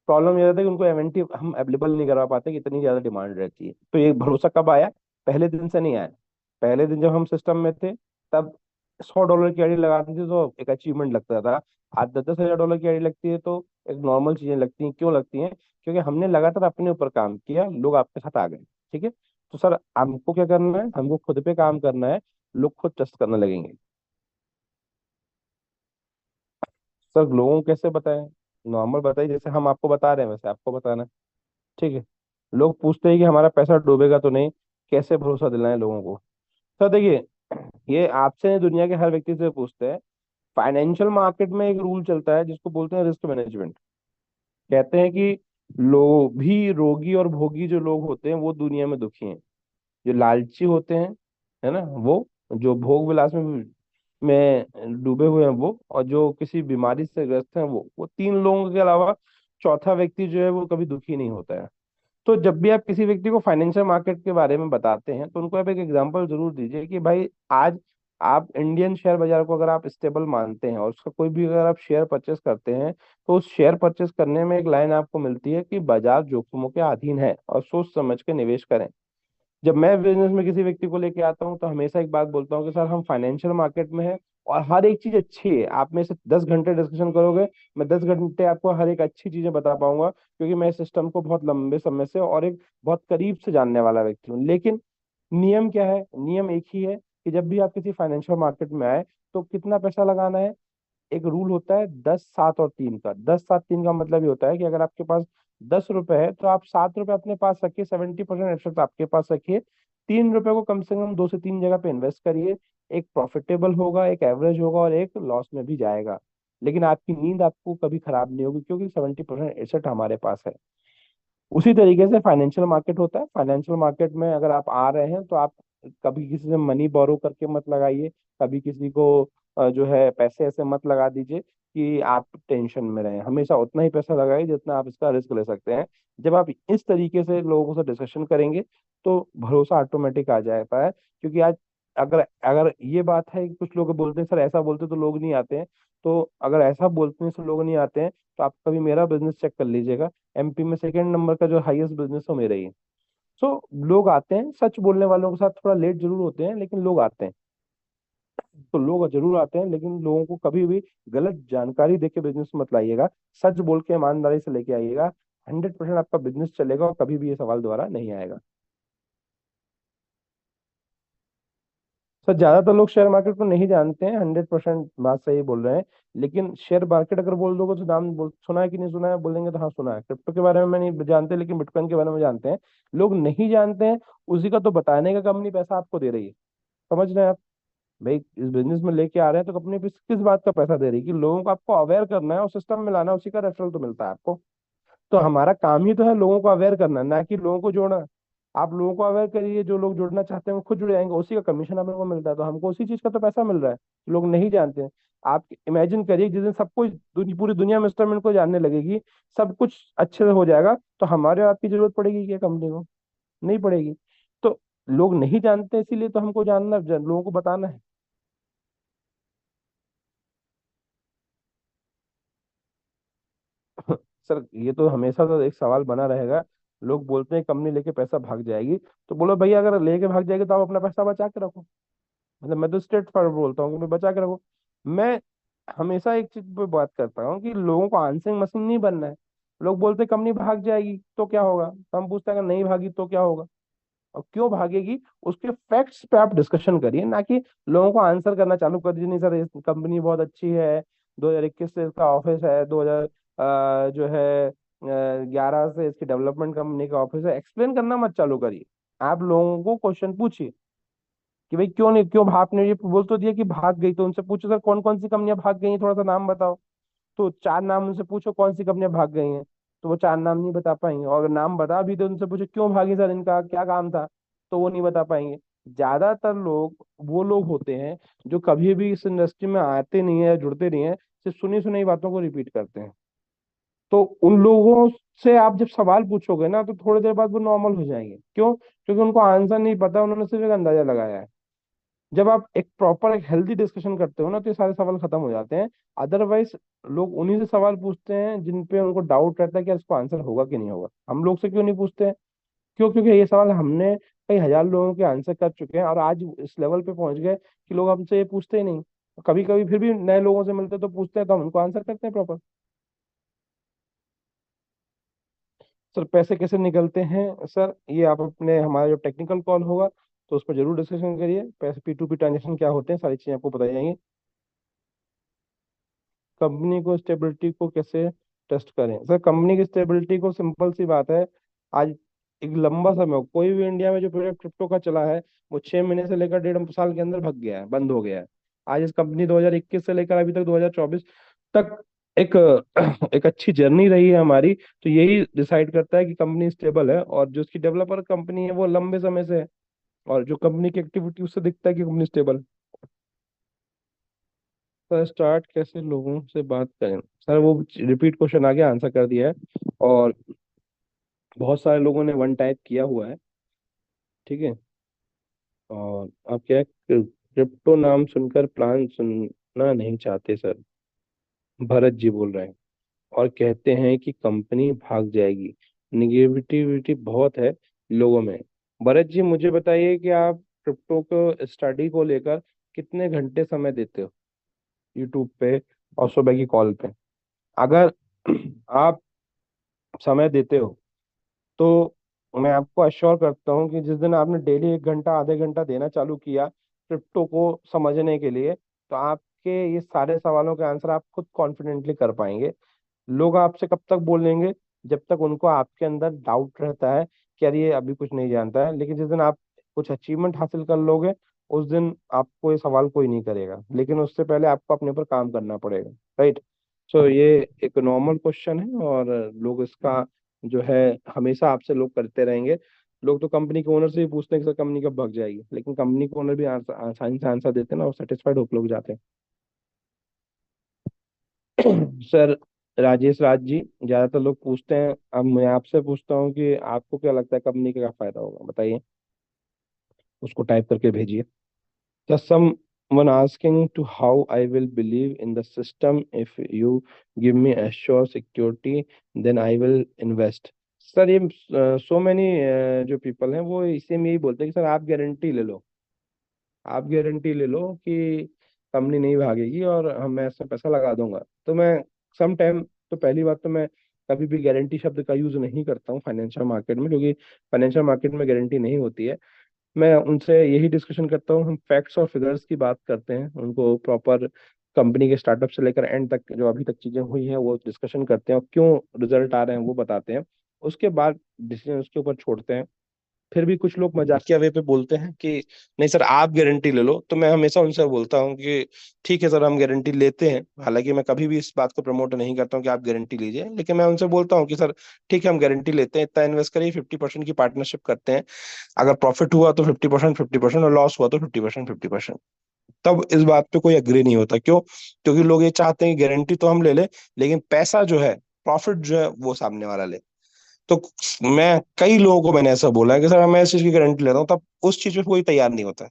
प्रॉब्लम ये रहता है कि उनको एमएनटी हम अवेलेबल नहीं करवा पाते कि इतनी ज्यादा डिमांड रहती है। तो ये भरोसा कब आया? पहले दिन से नहीं आया। पहले दिन जब हम सिस्टम में थे, तब $100 की आईडी लगाते थे तो एक अचीवमेंट लगता था। आज 10-10 हजार डॉलर की आईडी लगती है तो एक नॉर्मल चीजें लगती हैं। क्यों लगती हैं? क्योंकि हमने लगातार अपने ऊपर काम किया, लोग आपके साथ आ गए। ठीक है, तो सर हमको क्या करना है? हमको खुद पे काम करना है, लोग खुद ट्रस्ट करने लगेंगे। सर लोगों को कैसे बताएं? नॉर्मल बताइए, जैसे हम आपको बता रहे हैं वैसे आपको बताना है। ठीक है। लोग पूछते हैं कि हमारा पैसा डूबेगा तो नहीं, कैसे भरोसा दिलाएं लोगों को? सर देखिए, ये आपसे नहीं, दुनिया के हर व्यक्ति से पूछते हैं। फाइनेंशियल मार्केट में एक रूल चलता है जिसको बोलते हैं रिस्क मैनेजमेंट। कहते हैं कि लोभी, रोगी और भोगी जो लोग होते हैं वो दुनिया में दुखी हैं। जो लालची होते हैं, है ना, वो जो भोग विलास में डूबे हुए हैं वो, और जो किसी बीमारी से ग्रस्त हैं वो तीन लोगों के अलावा चौथा व्यक्ति जो है वो कभी दुखी नहीं होता है। तो जब भी आप किसी व्यक्ति को फाइनेंशियल मार्केट के बारे में बताते हैं तो उनको आप एक एग्जांपल जरूर दीजिए कि भाई आज आप इंडियन शेयर बाजार को अगर आप स्टेबल मानते हैं और उसका कोई भी अगर आप शेयर परचेस करते हैं, तो उस शेयर परचेस करने में एक लाइन आपको मिलती है कि बाजार जोखिमों के अधीन है और सोच समझ के निवेश करें। जब मैं बिजनेस में किसी व्यक्ति को लेके आता हूँ तो हमेशा एक बात बोलता हूँ कि सर हम फाइनेंशियल मार्केट में है और हर एक चीज अच्छी है। आप में से 10 घंटे डिस्कशन करोगे, मैं 10 घंटे आपको हर एक अच्छी चीजें बता पाऊंगा, क्योंकि मैं इस सिस्टम को बहुत लंबे समय से और एक बहुत करीब से जानने वाला व्यक्ति हूँ। लेकिन नियम क्या है? नियम एक ही है कि जब भी आप किसी फाइनेंशियल मार्केट में आए तो कितना पैसा लगाना है। एक रूल होता है 10-7 और 3 का। 10-7-3 का मतलब ये होता है कि अगर आपके पास 10 रुपए है तो आप 7 रुपए अपने पास रखिए, 70% एसेट आपके पास रखिए। 3 रुपए को कम से कम 2 से 3 जगह पे इन्वेस्ट करिए। एक प्रॉफिटेबल होगा, एक एवरेज होगा और एक लॉस में भी जाएगा। लेकिन आपकी नींद आपको कभी खराब नहीं होगी, क्योंकि 70% एसेट हमारे पास है। उसी तरीके से फाइनेंशियल मार्केट होता है। फाइनेंशियल मार्केट में अगर आप आ रहे हैं तो आप कभी किसी से मनी बोरो करके मत लगाइए, कभी किसी को जो है पैसे ऐसे मत लगा दीजिए कि आप टेंशन में रहें। हमेशा उतना ही पैसा लगाइए जितना आप इसका रिस्क ले सकते हैं। जब आप इस तरीके से लोगों से डिस्कशन करेंगे तो भरोसा ऑटोमेटिक आ जाता है। क्योंकि आज अगर अगर ये बात है कि कुछ लोग बोलते हैं सर ऐसा बोलते तो लोग नहीं आते हैं, तो अगर ऐसा बोलते हैं तो लोग नहीं आते हैं, तो आप कभी मेरा बिजनेस चेक कर लीजिएगा। एमपी में सेकंड नंबर का जो हाईएस्ट बिजनेस है मेरा ही है। सो लोग आते हैं, सच बोलने वालों के साथ थोड़ा लेट जरूर होते हैं लेकिन लोग आते हैं। तो लोग जरूर आते हैं, लेकिन लोगों को कभी भी गलत जानकारी देके बिजनेस मत लाइएगा। सच बोल के ईमानदारी से लेके आइएगा। 100% आपका बिजनेस चलेगा और कभी भी ये सवाल दोबारा नहीं आएगा। सर ज्यादातर लोग शेयर मार्केट को नहीं जानते हैं, 100% बात सही बोल रहे हैं। लेकिन शेयर मार्केट अगर बोल दोगे तो नाम सुना है कि नहीं सुना है बोलेंगे तो हाँ सुना है। क्रिप्टो के बारे में मैं नहीं जानते, लेकिन बिटकॉइन के बारे में जानते हैं। लोग नहीं जानते हैं, उसी का तो बताने का कंपनी पैसा आपको दे रही है। समझ रहे हैं आप? भाई इस बिजनेस में लेके आ रहे हैं तो कंपनी किस बात का पैसा दे रही है कि लोगों को आपको अवेयर करना है और सिस्टम में लाना है, उसी का रेफरल तो मिलता है आपको। तो हमारा काम ही तो है लोगों को अवेयर करना, ना कि लोगों को जोड़ना। आप लोगों को अवेयर करिए, जो लोग जुड़ना चाहते हैं वो खुद जुड़ जाएंगे, उसी का कमीशन हमें को मिलता है, तो हमको उसी चीज का तो पैसा मिल रहा है। लोग नहीं जानते हैं। आप इमेजिन करिए जिस दिन सब कुछ पूरी दुनिया में इंस्टॉलमेंट को जानने लगेगी, सब कुछ अच्छे से हो जाएगा, तो हमारे आपकी जरूरत पड़ेगी क्या कंपनी को? नहीं पड़ेगी। तो लोग नहीं जानते, इसीलिए तो हमको लोगों को बताना है। सर ये तो हमेशा तो एक सवाल बना रहेगा। लोग बोलते हैं कंपनी लेके पैसा भाग जाएगी, तो बोलो भैया अगर लेके भाग जाएगी तो आप अपना पैसा बचा के रखो। मतलब मैं तो स्ट्रेट फॉरवर्ड बोलता हूँ कि मैं बचा के रखो। मैं हमेशा एक चीज पे बात करता हूँ कि लोगों को आंसरिंग मशीन नहीं बनना है। लोग बोलते हैं कंपनी भाग जाएगी तो क्या होगा, तो हम पूछते हैं अगर नहीं भागी तो क्या होगा, और क्यों भागेगी, उसके फैक्ट्स पे आप डिस्कशन करिए, ना कि लोगों को आंसर करना चालू कर दीजिए नहीं सर इस कंपनी बहुत अच्छी है, 2021 से इसका ऑफिस है, 2000 जो है 11 से इसकी डेवलपमेंट कंपनी का ऑफिस है। एक्सप्लेन करना मत चालू करिए। आप लोगों को क्वेश्चन पूछिए कि भाई क्यों नहीं, क्यों आपने ये बोल तो दिया कि भाग गई, तो उनसे पूछो सर कौन कौन सी कंपनियां भाग गई हैं, थोड़ा सा नाम बताओ। तो 4 नाम उनसे पूछो कौन सी कंपनियां भाग गई हैं, तो वो 4 नाम नहीं बता पाएंगे। और अगर नाम बता भी तो उनसे पूछो क्यों भागी सर, इनका क्या काम था, तो वो नहीं बता पाएंगे। ज्यादातर लोग वो लोग होते हैं जो कभी भी इस इंडस्ट्री में आते नहीं है या जुड़ते नहीं है, सिर्फ सुनी सुनाई बातों को रिपीट करते हैं। तो उन लोगों से आप जब सवाल पूछोगे ना तो थोड़ी देर बाद वो नॉर्मल हो जाएंगे। क्यों? क्योंकि उनको आंसर नहीं पता, उन्होंने सिर्फ एक अंदाजा लगाया है। जब आप एक प्रॉपर एक हेल्दी डिस्कशन करते हो ना, तो ये सारे सवाल खत्म हो जाते हैं। अदरवाइज लोग उन्हीं से सवाल पूछते हैं जिन पे उनको डाउट रहता है कि यार इसको आंसर होगा कि नहीं होगा। हम लोग से क्यों नहीं पूछते हैं? क्यों? क्योंकि ये सवाल हमने कई हजार लोगों के आंसर कर चुके हैं, और आज इस लेवल पे पहुंच गए कि लोग हमसे ये पूछते ही नहीं। कभी कभी फिर भी नए लोगों से मिलते तो पूछते हैं, तो हम उनको आंसर करते हैं प्रॉपर। सर पैसे कैसे निकलते हैं सर, ये आप अपने हमारा जो टेक्निकल कॉल होगा तो उस पर जरूर डिस्कशन करिए। पैसे P2P ट्रांजेक्शन क्या होते हैं, सारी चीजें आपको बताई जाएंगी। कंपनी को स्टेबिलिटी को कैसे टेस्ट करें सर? कंपनी की स्टेबिलिटी को सिंपल सी बात है। आज एक लंबा समय हो, कोई भी इंडिया में जो प्रोजेक्ट क्रिप्टो का चला है वो 6 महीने से लेकर 1.5 साल के अंदर भग गया है, बंद हो गया है। आज इस कंपनी 2021 से लेकर अभी तक 2024 तक एक एक अच्छी जर्नी रही है हमारी। तो यही डिसाइड करता है कि कंपनी स्टेबल है, और जो उसकी डेवलपर कंपनी है वो लंबे समय से है, और जो कंपनी की एक्टिविटी उससे दिखता है कि कंपनी स्टेबल। सर स्टार्ट कैसे लोगों से बात करें सर, वो रिपीट क्वेश्चन आगे आंसर कर दिया है, और बहुत सारे लोगों ने वन टाइप किया हुआ है। ठीक है। और आप क्या क्रिप्टो नाम सुनकर प्लान सुनना नहीं चाहते सर? भरत जी बोल रहे हैं, और कहते हैं कि कंपनी भाग जाएगी। निगेटिविटी बहुत है लोगों में। भरत जी मुझे बताइए कि आप क्रिप्टो को स्टडी को लेकर कितने घंटे समय देते हो यूट्यूब पे और सुबह की कॉल पे? अगर आप समय देते हो तो मैं आपको अश्योर करता हूँ कि जिस दिन आपने डेली 1 घंटा आधे घंटा देना चालू किया क्रिप्टो को समझने के लिए, तो आपके ये सारे सवालों के आंसर आप खुद कॉन्फिडेंटली कर पाएंगे। लोग आपसे कब तक बोलेंगे? जब तक उनको आपके अंदर डाउट रहता है कि यार ये अभी कुछ नहीं जानता है। लेकिन जिस दिन आप कुछ अचीवमेंट हासिल कर लोगे, उस दिन आपको ये सवाल कोई नहीं करेगा, लेकिन उससे पहले आपको अपने ऊपर काम करना पड़ेगा। राइट। सो ये एक नॉर्मल क्वेश्चन है, और लोग इसका जो है हमेशा आपसे लोग करते रहेंगे। लोग तो कंपनी के ओनर से भी पूछते हैं कि सर कंपनी कब भाग जाएगी, लेकिन कंपनी के ओनर भी आसानी से आंसर देते हैं ना, और सेटिस्फाइड होकर लोग जाते हैं। सर राजेश राज जी, ज्यादातर लोग पूछते हैं, अब मैं आपसे पूछता हूँ कि आपको क्या लगता है कंपनी का क्या फायदा होगा, बताइए। उसको टाइप करके भेजिए। Just someone asking to how I will believe in the system if you give me assure security then I will invest। Sir ये सो मैनी जो पीपल हैं वो इसी में यही बोलते हैं कि सर आप गारंटी ले लो, आप गारंटी ले लो कि कंपनी नहीं भागेगी और हम मैं इसमें पैसा लगा दूंगा। तो मैं सम टाइम, तो पहली बात तो मैं कभी भी गारंटी शब्द का यूज नहीं करता हूँ फाइनेंशियल मार्केट में, क्योंकि फाइनेंशियल मार्केट में गारंटी नहीं होती है। मैं उनसे यही डिस्कशन करता हूँ, हम फैक्ट्स और फिगर्स की बात करते हैं, उनको प्रॉपर कंपनी के स्टार्टअप से लेकर एंड तक जो अभी तक चीजें हुई हैं वो डिस्कशन करते हैं, और क्यों रिजल्ट आ रहे हैं वो बताते हैं। उसके बाद डिसीजन उसके ऊपर छोड़ते हैं। फिर भी कुछ लोग मजाकिया वे पे बोलते हैं कि नहीं सर आप गारंटी ले लो। तो मैं हमेशा उनसे बोलता हूँ कि ठीक है सर हम गारंटी लेते हैं, हालांकि मैं कभी भी इस बात को प्रमोट नहीं करता हूँ कि आप गारंटी लीजिए, लेकिन मैं उनसे बोलता हूँ कि सर ठीक है हम गारंटी लेते हैं, इतना इन्वेस्ट करिए, 50% की पार्टनरशिप करते हैं, अगर प्रॉफिट हुआ तो 50%, 50% और लॉस हुआ तो 50%, 50%। तब इस बात पे कोई अग्री नहीं होता। क्यों? क्योंकि लोग ये चाहते हैं कि गारंटी तो हम ले लें, लेकिन पैसा जो है, प्रॉफिट जो है वो सामने वाला ले। तो मैं कई लोगों को मैंने ऐसा बोला है कि सर मैं इस चीज की गारंटी ले रहा हूँ, तब उस चीज पे कोई तैयार नहीं होता है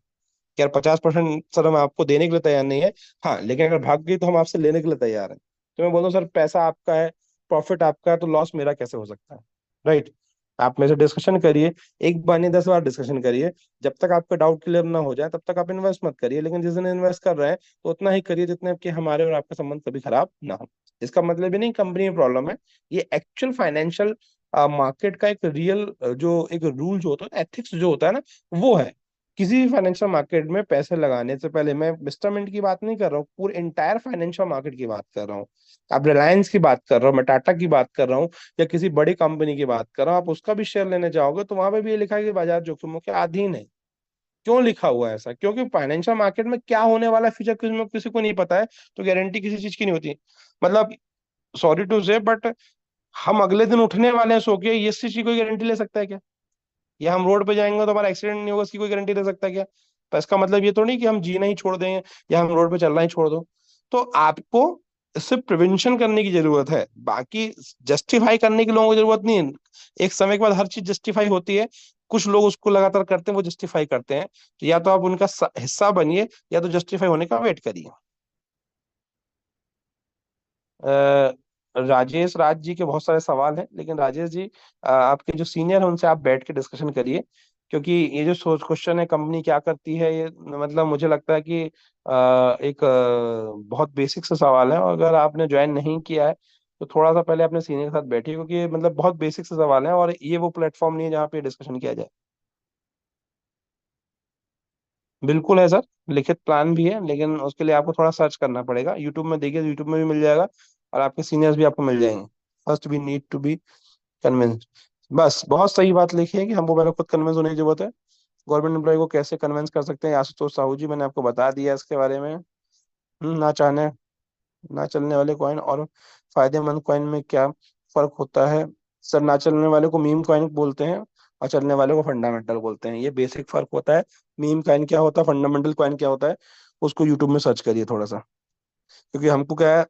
कि यार 50% सर हम आपको देने के लिए तैयार नहीं है, हाँ लेकिन अगर भाग गई तो हम आपसे लेने के लिए तैयार हैं। तो मैं बोलता हूँ सर पैसा आपका है, प्रॉफिट आपका है, तो लॉस मेरा कैसे हो सकता है? राइट? आप मेरे से डिस्कशन करिए, एक बार नहीं 10 बार डिस्कशन करिए, जब तक आपका डाउट क्लियर ना हो जाए तब तक आप इन्वेस्ट मत करिए। लेकिन जिस दिन इन्वेस्ट कर रहे हैं तो उतना ही करिए जितने कि हमारे और आपका संबंध कभी खराब ना हो। इसका मतलब ही नहीं कंपनी में प्रॉब्लम है, ये एक्चुअल फाइनेंशियल मार्केट का एक रियल जो एक रूल जो होता है, एथिक्स जो होता है ना, वो है। किसी भी फाइनेंशियल मार्केट में पैसे लगाने से पहले, मैं मिस्टर मिंट की बात नहीं कर रहा हूँ, पूरे इंटायर फाइनेंशियल मार्केट की बात कर रहा हूँ। आप रिलायंस की बात कर रहा हूँ, मैं टाटा की बात कर रहा हूँ, या किसी बड़ी कंपनी की बात कर रहा हूँ, आप उसका भी शेयर लेने जाओगे तो वहां पे भी ये लिखा है कि बाजार जोखिमों के अधीन है। क्यों लिखा हुआ है ऐसा? क्योंकि फाइनेंशियल मार्केट में क्या होने वाला फ्यूचर किसी को नहीं पता है, तो गारंटी किसी चीज की नहीं होती। मतलब सॉरी टू से, बट हम अगले दिन उठने वाले हैं सो के, ये इस चीज की कोई गारंटी ले सकता है क्या? या हम रोड पे जाएंगे तो हमारा एक्सीडेंट नहीं होगा, इसकी कोई गारंटी दे सकता है क्या? तो इसका मतलब ये तो नहीं कि हम जीना ही छोड़ दें या हम रोड पे चलना ही छोड़ दो। तो आपको सिर्फ प्रिवेंशन करने की जरूरत है, बाकी जस्टिफाई करने की लोगों को जरूरत नहीं है। एक समय के बाद हर चीज जस्टिफाई होती है, कुछ लोग उसको लगातार करते हैं, वो जस्टिफाई करते हैं। तो या तो आप उनका हिस्सा बनिए, या तो जस्टिफाई होने का वेट करिए। अ, राजेश राज जी के बहुत सारे सवाल हैं, लेकिन राजेश जी आपके जो सीनियर हैं उनसे आप बैठ के डिस्कशन करिए, क्योंकि ये जो सोच क्वेश्चन है कंपनी क्या करती है, ये मतलब मुझे लगता है कि एक बहुत बेसिक सा सवाल है, और अगर आपने ज्वाइन नहीं किया है तो थोड़ा सा पहले अपने सीनियर के साथ बैठिए, क्योंकि ये मतलब बहुत बेसिक से सवाल है, और ये वो प्लेटफॉर्म नहीं है जहाँ पे डिस्कशन किया जाए। बिल्कुल है सर, लिखित प्लान भी है, लेकिन उसके लिए आपको थोड़ा सर्च करना पड़ेगा। यूट्यूब में देखिए, यूट्यूब में भी मिल जाएगा, और आपके सीनियर्स भी आपको मिल जाएंगे। First we need to be convinced. बस बहुत सही बात लिखी है कि हमको पहले खुद कन्विंस होने की जरूरत है। गवर्नमेंट एम्प्लॉय को कैसे कन्विंस कर सकते हैं, आशुतोष साहू जी, मैंने आपको बता दिया इसके बारे में। ना चाहने ना चलने वाले कॉइन और फायदेमंद कॉइन में क्या फर्क होता है? सर ना चलने वाले को मीम कॉइन बोलते हैं, और चलने वाले को फंडामेंटल बोलते हैं, ये बेसिक फर्क होता है। मीम कॉइन क्या होता है, फंडामेंटल कॉइन क्या होता है, उसको यूट्यूब में सर्च करिए थोड़ा सा। क्योंकि हमको क्या है,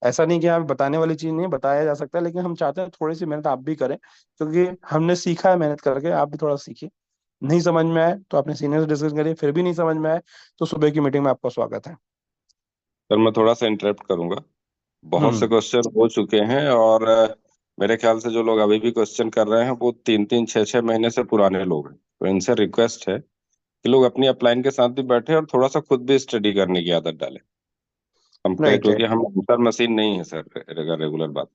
ऐसा नहीं कि आप बताने वाली चीज नहीं है, बताया जा सकता है, लेकिन हम चाहते हैं थोड़ी सी मेहनत आप भी करें, क्योंकि हमने सीखा है मेहनत करके, आप भी थोड़ा सीखिए। नहीं समझ में आए तो अपने सीनियर से डिस्कस करिए, फिर भी नहीं समझ में आए तो सुबह की मीटिंग में आपका स्वागत है। सर मैं थोड़ा सा इंटरप्ट करूंगा। बहुत से हम्म। क्वेश्चन हो चुके हैं, और मेरे ख्याल से जो लोग अभी भी क्वेश्चन कर रहे हैं वो 3 3 6 6 महीने से पुराने लोग हैं। तो इनसे रिक्वेस्ट है कि लोग अपनी अपलाइन के साथ भी बैठे और थोड़ा सा खुद भी स्टडी करने की आदत डालें। हम राइट, क्योंकि राइट। हम आंसर मशीन नहीं है सर, रेगुलर बात।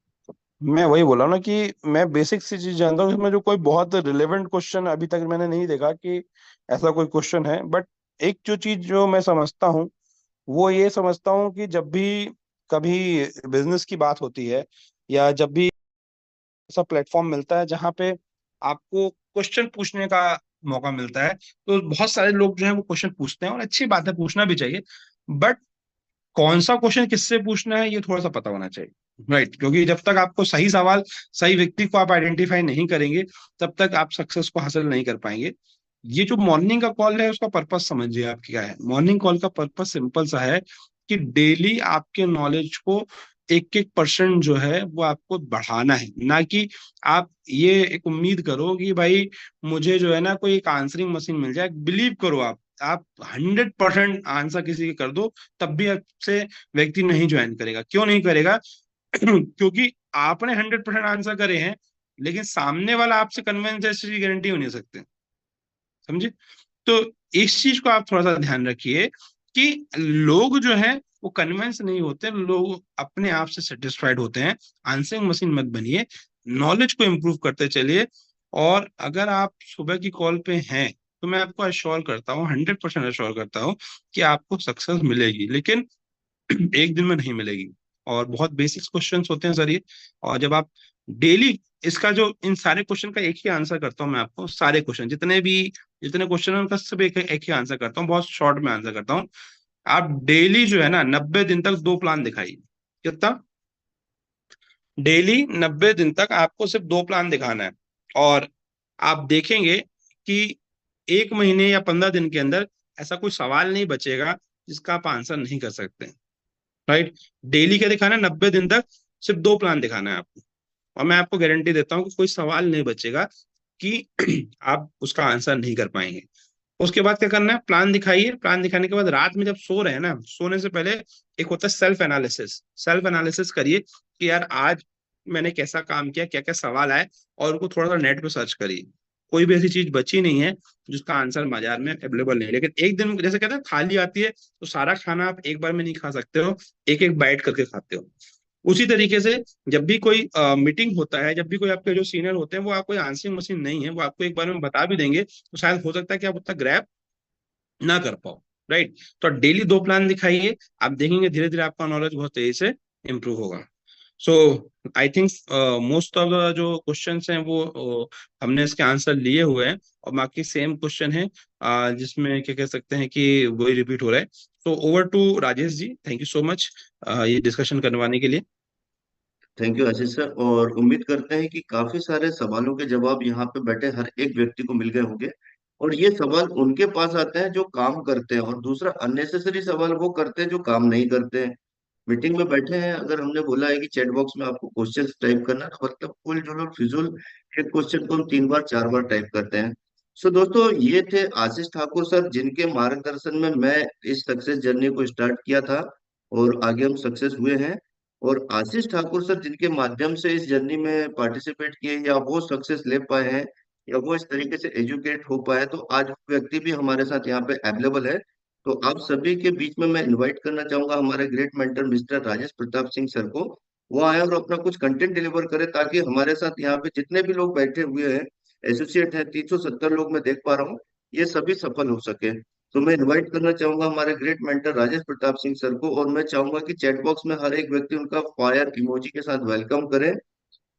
मैं वही बोला ना कि मैं बेसिक सी चीज जानता हूँ, इसमें जो कोई बहुत रिलेवेंट क्वेश्चन अभी तक मैंने नहीं देखा कि ऐसा कोई क्वेश्चन है। बट एक जो चीज जो मैं समझता हूँ, वो ये समझता हूँ कि जब भी कभी बिजनेस की बात होती है, या जब भी ऐसा प्लेटफॉर्म मिलता है जहाँ पे आपको क्वेश्चन पूछने का मौका मिलता है, तो बहुत सारे लोग जो है वो क्वेश्चन पूछते हैं, और अच्छी बात है, पूछना भी चाहिए। बट कौन सा क्वेश्चन किससे पूछना है, ये थोड़ा सा पता होना चाहिए। राइट? क्योंकि जब तक आपको सही सवाल, सही व्यक्ति को आप आइडेंटिफाई नहीं करेंगे, तब तक आप सक्सेस को हासिल नहीं कर पाएंगे। ये जो मॉर्निंग का कॉल है, उसका पर्पस समझिए आप क्या है। मॉर्निंग कॉल का पर्पस सिंपल सा है कि डेली आपके नॉलेज को 1 1% जो है वो आपको बढ़ाना है, ना कि आप ये एक उम्मीद करो कि भाई मुझे जो है ना कोई एक आंसरिंग मशीन मिल जाए। बिलीव करो आप 100% आंसर किसी के कर दो, तब भी आपसे व्यक्ति नहीं ज्वाइन करेगा। क्यों नहीं करेगा? क्योंकि आपने 100% आंसर करे हैं, लेकिन सामने वाला आपसे कन्विंस है, इसकी गारंटी हो नहीं सकते। समझे? तो इस चीज को आप थोड़ा सा ध्यान रखिए कि लोग जो है वो कन्विंस नहीं होते, लोग अपने आप से सेटिस्फाइड होते हैं। आंसरिंग मशीन मत बनिए, नॉलेज को इम्प्रूव करते चलिए। और अगर आप सुबह की कॉल पे हैं, तो मैं आपको अश्योर करता हूँ, 100% अश्योर करता हूँ कि आपको सक्सेस मिलेगी, लेकिन एक दिन में नहीं मिलेगी। और बहुत बेसिक क्वेश्चंस होते हैं सर ये। और जब आप डेली इसका जो इन सारे क्वेश्चन का एक ही आंसर करता हूँ मैं आपको, सारे क्वेश्चन जितने क्वेश्चन है उनका सब एक ही आंसर करता हूँ, बहुत शॉर्ट में आंसर करता हूँ। आप डेली जो है ना 90 दिन तक 2 प्लान दिखाइए। कितना? डेली 90 दिन तक आपको सिर्फ 2 प्लान दिखाना है, और आप देखेंगे कि 1 महीने या 15 दिन के अंदर ऐसा कोई सवाल नहीं बचेगा जिसका आप आंसर नहीं कर सकते। राइट? डेली क्या दिखाना है? 90 दिन तक सिर्फ 2 प्लान दिखाना है आपको, और मैं आपको गारंटी देता हूँ कि कोई सवाल नहीं बचेगा कि आप उसका आंसर नहीं कर पाएंगे। उसके बाद क्या करना है? प्लान दिखाइए। प्लान दिखाने के बाद रात में जब सो रहे हैं ना, सोने से पहले एक होता है सेल्फ एनालिसिस। सेल्फ एनालिसिस करिए कि यार आज मैंने कैसा काम किया, क्या क्या सवाल आए, और उनको थोड़ा सा नेट पे सर्च करिए। कोई भी ऐसी चीज बची नहीं है जिसका आंसर बाजार में अवेलेबल नहीं है। लेकिन एक दिन जैसे कहते हैं थाली आती है, तो सारा खाना आप एक बार में नहीं खा सकते हो, एक एक बाइट करके खाते हो। उसी तरीके से जब भी कोई मीटिंग होता है, जब भी कोई आपके जो सीनियर होते हैं, वो आपको आंसरिंग मशीन नहीं है, वो आपको एक बार में बता भी देंगे, तो शायद हो सकता है कि आप उतना ग्रैब ना कर पाओ। राइट? तो डेली 2 प्लान दिखाइए, आप देखेंगे धीरे धीरे आपका नॉलेज बहुत तेजी से इम्प्रूव होगा। So I think most of the जो क्वेश्चंस हैं वो हमने इसके आंसर लिए हुए हैं, और बाकी सेम क्वेश्चन है जिसमें क्या कह सकते हैं कि वही रिपीट हो रहा है। तो over to Rajesh ji, thank you so much ये डिस्कशन करवाने के लिए। Thank you Ashish sir. और उम्मीद करते हैं कि काफी सारे सवालों के जवाब यहाँ पे बैठे हर एक व्यक्ति को मिल गए होंगे। और ये सवाल उनके पास आते हैं जो काम करते हैं, और दूसरा अननेसेसरी सवाल वो करते हैं जो काम नहीं करते हैं। मीटिंग में बैठे हैं, अगर हमने बोला है कि चैट बॉक्स में आपको क्वेश्चंस टाइप करना है, तो मतलब फुल जुल फिजूल एक क्वेश्चन को हम 3 बार 4 बार टाइप करते हैं। सो दोस्तों, ये थे आशीष ठाकुर सर, जिनके मार्गदर्शन में मैं इस सक्सेस जर्नी को स्टार्ट किया था, और आगे हम सक्सेस हुए हैं। और आशीष ठाकुर सर जिनके माध्यम से इस जर्नी में पार्टिसिपेट किए, या वो सक्सेस ले पाए हैं, या वो इस तरीके से एजुकेट हो पाए, तो आज वो व्यक्ति भी हमारे साथ यहाँ पे अवेलेबल है। तो आप सभी के बीच में मैं इनवाइट करना चाहूंगा हमारे great mentor mister Rajesh Pratap Singh sir को। वो आए और अपना कुछ कंटेंट डिलीवर करे, ताकि हमारे साथ यहाँ पे जितने भी लोग बैठे हुए हैं, एसोसिएट हैं, 370 लोग मैं देख पा रहा हूँ, ये सभी सफल हो सके। तो मैं इनवाइट करना चाहूंगा हमारे great mentor Rajesh Pratap Singh sir को, और मैं चाहूंगा कि चैट बॉक्स में हर एक व्यक्ति उनका फायर इमोजी के साथ वेलकम करे,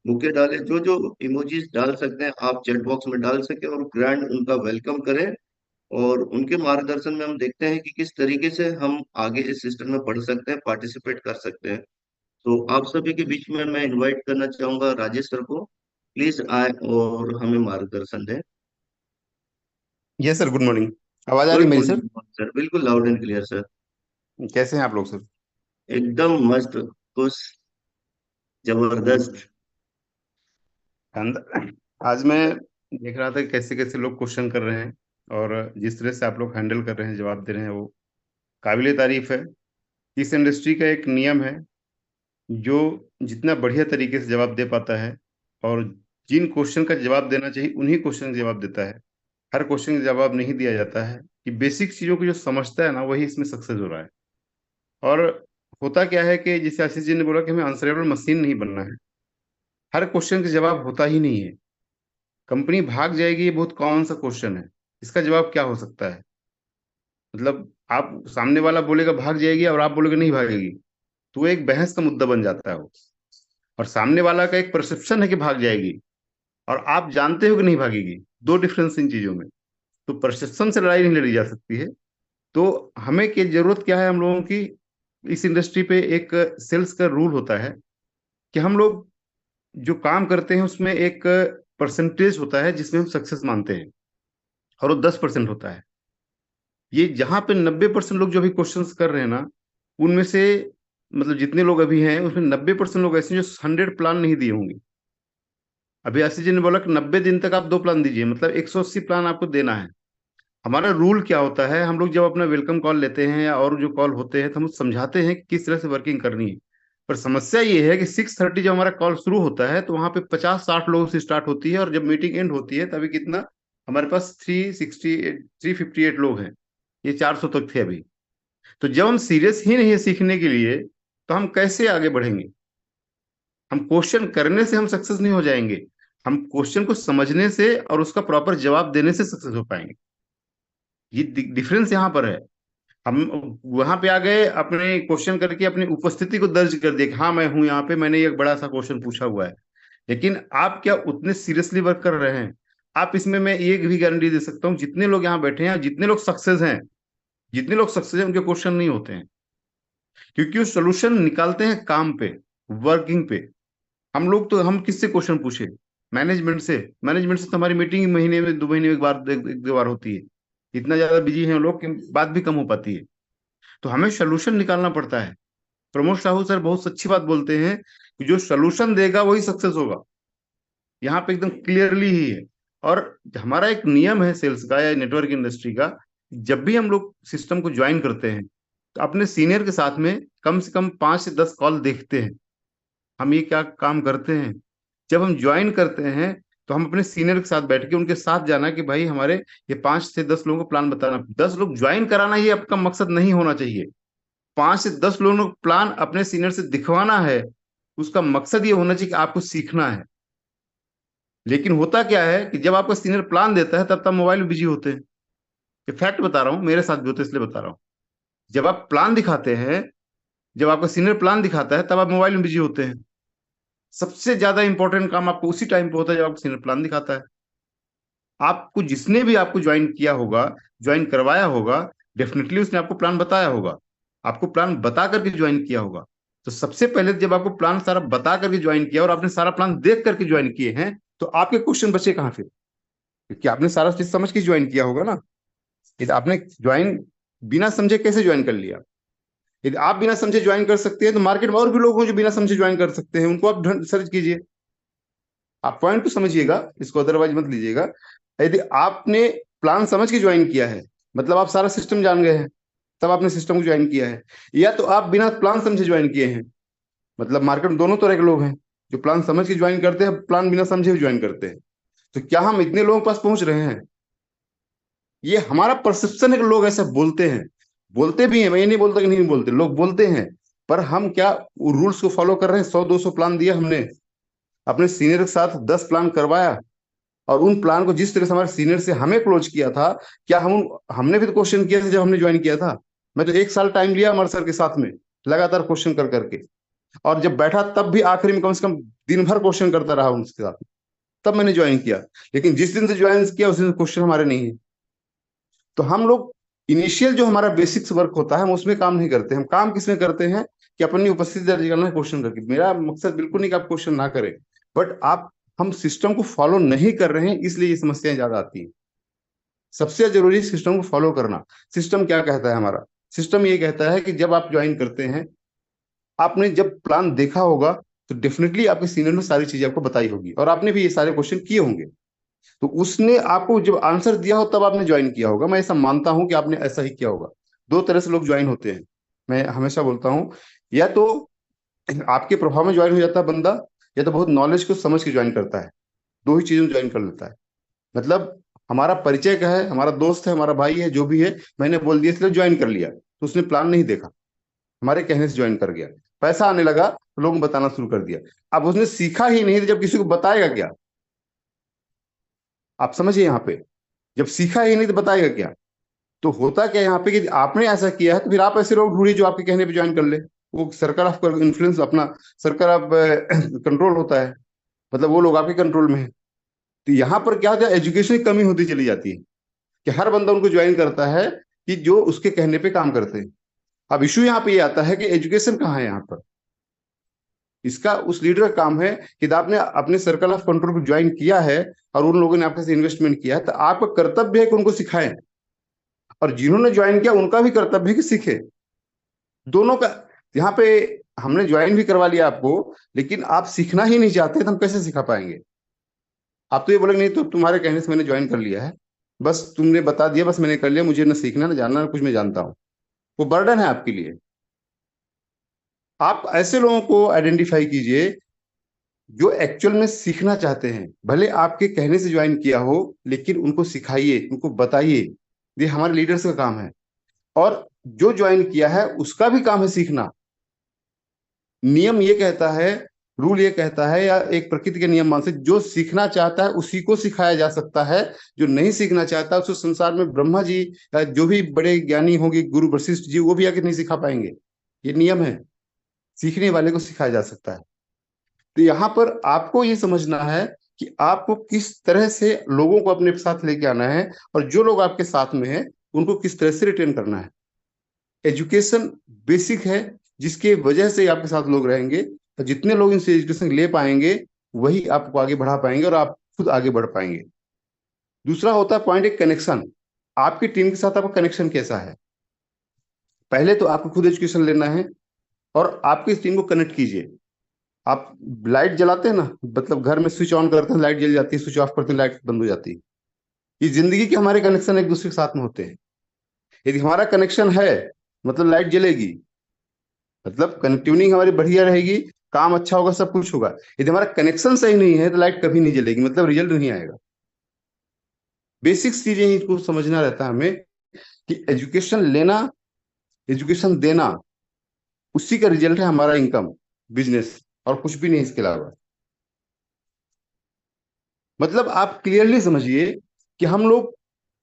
बुके डाले, जो जो इमोजीज डाल सकते हैं आप चैट बॉक्स में डाल सके, और ग्रैंड उनका वेलकम करें। और उनके मार्गदर्शन में हम देखते हैं कि किस तरीके से हम आगे इस सिस्टम में बढ़ सकते हैं, पार्टिसिपेट कर सकते हैं। तो आप सभी के बीच में मैं इनवाइट करना चाहूंगा राजेश सर को। प्लीज आए और हमें मार्गदर्शन दें। Yes sir, good morning. आवाज आ रही गुड है मेरी सर? मॉर्निंग सर, बिल्कुल लाउड एंड क्लियर सर। कैसे हैं आप लोग सर? एकदम मस्त, खुश, जबरदस्त। आज मैं देख रहा था कि कैसे कैसे लोग क्वेश्चन कर रहे हैं, और जिस तरह से आप लोग हैंडल कर रहे हैं, जवाब दे रहे हैं, वो काबिले तारीफ है। इस इंडस्ट्री का एक नियम है, जो जितना बढ़िया तरीके से जवाब दे पाता है, और जिन क्वेश्चन का जवाब देना चाहिए उन्हीं क्वेश्चन का जवाब देता है। हर क्वेश्चन का जवाब नहीं दिया जाता है। कि बेसिक चीजों को जो समझता है ना, वही इसमें सक्सेस हो रहा है। और होता क्या है कि जैसे आशीष जी ने बोला कि हमें आंसरेबल मशीन नहीं बनना है। हर क्वेश्चन का जवाब होता ही नहीं है। कंपनी भाग जाएगी, ये बहुत कॉमन सा क्वेश्चन है। इसका जवाब क्या हो सकता है? मतलब आप, सामने वाला बोलेगा भाग जाएगी और आप बोलोगे नहीं भागेगी, तो वो एक बहस का मुद्दा बन जाता है वो। और सामने वाला का एक परसेप्शन है कि भाग जाएगी, और आप जानते हो कि नहीं भागेगी। दो डिफरेंस इन चीजों में। तो परसेप्शन से लड़ाई नहीं लड़ी जा सकती है। तो हमें की जरूरत क्या है हम लोगों की? इस इंडस्ट्री पे एक सेल्स का रूल होता है कि हम लोग जो काम करते हैं उसमें एक परसेंटेज होता है जिसमें हम सक्सेस मानते हैं, और वो 10% होता है। ये जहां पे 90% लोग जो अभी क्वेश्चंस कर रहे हैं ना, उनमें से मतलब जितने लोग अभी हैं उसमें 90% लोग ऐसे हैं जो 100 प्लान नहीं दिए होंगे। अभी आशीष जी ने बोला कि 90 दिन तक आप 2 प्लान दीजिए, मतलब 180 प्लान आपको देना है। हमारा रूल क्या होता है, हम लोग जब अपना वेलकम कॉल लेते हैं या और जो कॉल होते हैं, तो हम समझाते हैं कि किस तरह से वर्किंग करनी है। पर समस्या ये है कि 6:30 जब हमारा कॉल शुरू होता है, तो वहां पे 50-60 लोगों से स्टार्ट होती है, और जब मीटिंग एंड होती है तभी कितना, हमारे पास 358 लोग हैं। ये 400 तक थे अभी। तो जब हम सीरियस ही नहीं है सीखने के लिए, तो हम कैसे आगे बढ़ेंगे? हम क्वेश्चन करने से हम सक्सेस नहीं हो जाएंगे। हम क्वेश्चन को समझने से और उसका प्रॉपर जवाब देने से सक्सेस हो पाएंगे। ये डिफरेंस यहाँ पर है। हम वहां पे आ गए, अपने क्वेश्चन करके अपनी उपस्थिति को दर्ज कर दिया कि हाँ मैं हूं यहाँ पे, मैंने एक बड़ा सा क्वेश्चन पूछा हुआ है। लेकिन आप क्या उतने सीरियसली वर्क कर रहे हैं? आप इसमें मैं एक भी गारंटी दे सकता हूँ, जितने लोग यहाँ बैठे हैं, जितने लोग सक्सेस हैं उनके क्वेश्चन नहीं होते हैं, क्योंकि वो सोल्यूशन निकालते हैं काम पे, वर्किंग पे। हम लोग तो हम किससे क्वेश्चन पूछे? मैनेजमेंट से तो हमारी मीटिंग महीने में 2 महीने में एक बार, एक दो बार होती है। इतना ज्यादा बिजी हैं लोग कि बात भी कम हो पाती है। तो हमें सोल्यूशन निकालना पड़ता है। प्रमोद साहू सर बहुत अच्छी बात बोलते हैं कि जो सोल्यूशन देगा वही सक्सेस होगा। यहाँ पे एकदम क्लियरली ही है। और हमारा एक नियम है सेल्स का या नेटवर्क इंडस्ट्री का, जब भी हम लोग सिस्टम को ज्वाइन करते हैं तो अपने सीनियर के साथ में कम से कम 5 से 10 कॉल देखते हैं, हम ये क्या काम करते हैं। जब हम ज्वाइन करते हैं तो हम अपने सीनियर के साथ बैठ के उनके साथ जाना कि भाई हमारे ये 5 से 10 लोगों को प्लान बताना। 10 लोग ज्वाइन कराना ये आपका मकसद नहीं होना चाहिए। 5 से 10 लोगों को प्लान अपने सीनियर से दिखवाना है, उसका मकसद ये होना चाहिए कि आपको सीखना है। लेकिन होता क्या है कि जब आपका सीनियर प्लान देता है तब तब मोबाइल में बिजी होते हैं। ये फैक्ट बता रहा हूँ, मेरे साथ भी होते हैं इसलिए बता रहा हूँ। जब आप प्लान दिखाते हैं, जब आपका सीनियर प्लान दिखाता है तब आप मोबाइल में बिजी होते हैं। सबसे ज्यादा इंपॉर्टेंट काम आपको उसी टाइम पे होता है जब आपका सीनियर प्लान दिखाता है। आपको जिसने भी आपको ज्वाइन किया होगा, ज्वाइन करवाया होगा, डेफिनेटली उसने आपको प्लान बताया होगा, आपको प्लान बता करके ज्वाइन किया होगा। तो सबसे पहले जब आपको प्लान सारा बता करके ज्वाइन किया और आपने सारा प्लान देख करके ज्वाइन किए हैं, तो आपके क्वेश्चन बचे कहाँ फिर? क्योंकि आपने सारा चीज समझ के ज्वाइन किया होगा ना। यदि आपने ज्वाइन बिना समझे कैसे ज्वाइन कर लिया? यदि आप बिना समझे ज्वाइन कर सकते हैं तो मार्केट में और भी लोग हैं जो बिना समझे ज्वाइन कर सकते हैं, उनको आप सर्च कीजिए। आप पॉइंट तो समझिएगा, इसको अदरवाइज मत लीजिएगा। यदि आपने प्लान समझ के ज्वाइन किया है, मतलब आप सारा सिस्टम जान गए हैं, तब आपने सिस्टम को ज्वाइन किया है। या तो आप बिना प्लान समझे ज्वाइन किए हैं, मतलब मार्केट में दोनों तरह के लोग हैं, जो प्लान समझ के ज्वाइन करते हैं, प्लान बिना समझे ज्वाइन करते हैं। तो क्या हम इतने लोगों के पास पहुंच रहे हैं? ये हमारा परसेप्शन है कि लोग ऐसा बोलते हैं, बोलते भी हैं, मैं ये नहीं बोलता कि नहीं बोलते, लोग बोलते हैं। पर हम क्या रूल्स को फॉलो कर रहे हैं? 100-200 प्लान दिया हमने, अपने सीनियर के साथ 10 प्लान करवाया, और उन प्लान को जिस तरह से हमारे सीनियर से हमें क्लोज किया था, क्या हमने भी तो क्वेश्चन किया था जब हमने ज्वाइन किया था। मैं तो 1 साल टाइम लिया हमारे सर के साथ में, लगातार क्वेश्चन कर करके, और जब बैठा तब भी आखिरी में कम से कम दिन भर क्वेश्चन करता रहा उनके साथ, तब मैंने ज्वाइन किया। लेकिन जिस दिन से ज्वाइन किया उस दिन क्वेश्चन हमारे नहीं है। तो हम लोग इनिशियल जो हमारा बेसिक्स वर्क होता है हम उसमें काम नहीं करते। हम काम किसमें करते हैं कि अपनी उपस्थिति दर्ज करना है क्वेश्चन करके। मेरा मकसद बिल्कुल नहीं कि आप क्वेश्चन ना करें, बट आप हम सिस्टम को फॉलो नहीं कर रहे हैं, इसलिए ये समस्याएं ज्यादा आती हैं। सबसे जरूरी सिस्टम को फॉलो करना। सिस्टम क्या कहता है हमारा? सिस्टम ये कहता है कि जब आप ज्वाइन करते हैं, आपने जब प्लान देखा होगा तो डेफिनेटली आपके सीनियर ने सारी चीजें आपको बताई होगी, और आपने भी ये सारे क्वेश्चन किए होंगे। तो उसने आपको जब आंसर दिया हो तब आपने ज्वाइन किया होगा। मैं ऐसा मानता हूं कि आपने ऐसा ही किया होगा। दो तरह से लोग ज्वाइन होते हैं, मैं हमेशा बोलता हूं। या तो आपके प्रभाव में ज्वाइन हो जाता है बंदा, या तो बहुत नॉलेज को समझ के ज्वाइन करता है। दो ही चीजों में ज्वाइन कर लेता है। मतलब हमारा परिचय का है, हमारा दोस्त है, हमारा भाई है, जो भी है, मैंने बोल दिया इसलिए ज्वाइन कर लिया, तो उसने प्लान नहीं देखा, हमारे कहने से ज्वाइन कर गया। पैसा आने लगा तो लोगों को बताना शुरू कर दिया। अब उसने सीखा ही नहीं, जब किसी को बताएगा क्या? आप समझिए यहाँ पे, जब सीखा ही नहीं तो बताएगा क्या? तो होता क्या यहाँ पे कि आपने ऐसा किया है तो फिर आप ऐसे लोग ढूंढिए जो आपके कहने पे ज्वाइन कर ले। वो सर्कल ऑफ इन्फ्लुएंस, अपना सर्कल ऑफ कंट्रोल होता है, मतलब वो लोग आपके कंट्रोल में है। तो यहाँ पर क्या होता है, एजुकेशन की कमी होती चली जाती है कि हर बंदा उनको ज्वाइन करता है कि जो उसके कहने पे काम करते हैं। अब इशू यहाँ पे ये आता है कि एजुकेशन कहाँ है यहाँ पर? इसका उस लीडर का काम है कि आपने अपने सर्कल ऑफ कंट्रोल को ज्वाइन किया है और उन लोगों ने आपके साथ इन्वेस्टमेंट किया है, तो आपका कर्तव्य है कि उनको सिखाएं, और जिन्होंने ज्वाइन किया उनका भी कर्तव्य है कि सीखे। दोनों का यहाँ पे, हमने ज्वाइन भी करवा लिया आपको, लेकिन आप सीखना ही नहीं चाहते तो हम कैसे सिखा पाएंगे? आप तो ये बोलेंगे नहीं तो तुम्हारे कहने से मैंने ज्वाइन कर लिया है, बस तुमने बता दिया, बस मैंने कर लिया, मुझे ना सीखना ना जानना ना कुछ, मैं जानता हूँ। वो बर्डन है आपके लिए। आप ऐसे लोगों को आइडेंटिफाई कीजिए जो एक्चुअल में सीखना चाहते हैं। भले आपके कहने से ज्वाइन किया हो, लेकिन उनको सिखाइए, उनको बताइए। ये हमारे लीडर्स का काम है। और जो ज्वाइन किया है उसका भी काम है सीखना। नियम ये कहता है, रूल ये कहता है, या एक प्रकृति के नियम मान से, जो सीखना चाहता है उसी को सिखाया जा सकता है। जो नहीं सीखना चाहता उसको संसार में ब्रह्मा जी या जो भी बड़े ज्ञानी होंगे, गुरु वशिष्ठ जी, वो भी आके नहीं सिखा पाएंगे। ये नियम है, सीखने वाले को सिखाया जा सकता है। तो यहाँ पर आपको ये समझना है कि आपको किस तरह से लोगों को अपने साथ लेके आना है, और जो लोग आपके साथ में हैं उनको किस तरह से रिटेन करना है। एजुकेशन बेसिक है, जिसके वजह से आपके साथ लोग रहेंगे, और जितने लोग इनसे एजुकेशन ले पाएंगे वही आपको आगे बढ़ा पाएंगे और आप खुद आगे बढ़ पाएंगे। दूसरा होता है पॉइंट एक कनेक्शन। आपकी टीम के साथ आपका कनेक्शन कैसा है। पहले तो आपको खुद एजुकेशन लेना है और आपकी इस टीम को कनेक्ट कीजिए। आप लाइट जलाते हैं ना, मतलब घर में स्विच ऑन करते हैं लाइट जल जाती है, स्विच ऑफ करते हैं लाइट बंद हो जाती है। ये जिंदगी के हमारे कनेक्शन एक दूसरे के साथ में होते हैं। यदि हमारा कनेक्शन है मतलब लाइट जलेगी, मतलब कनेक्टिविटी हमारी बढ़िया रहेगी, काम अच्छा होगा, सब कुछ होगा। यदि हमारा कनेक्शन सही नहीं है तो लाइट कभी नहीं जलेगी, मतलब रिजल्ट नहीं आएगा। बेसिक चीजें इसको समझना रहता है हमें कि एजुकेशन लेना, एजुकेशन देना, उसी का रिजल्ट है हमारा इनकम, बिजनेस, और कुछ भी नहीं इसके अलावा। मतलब आप क्लियरली समझिए कि हम लोग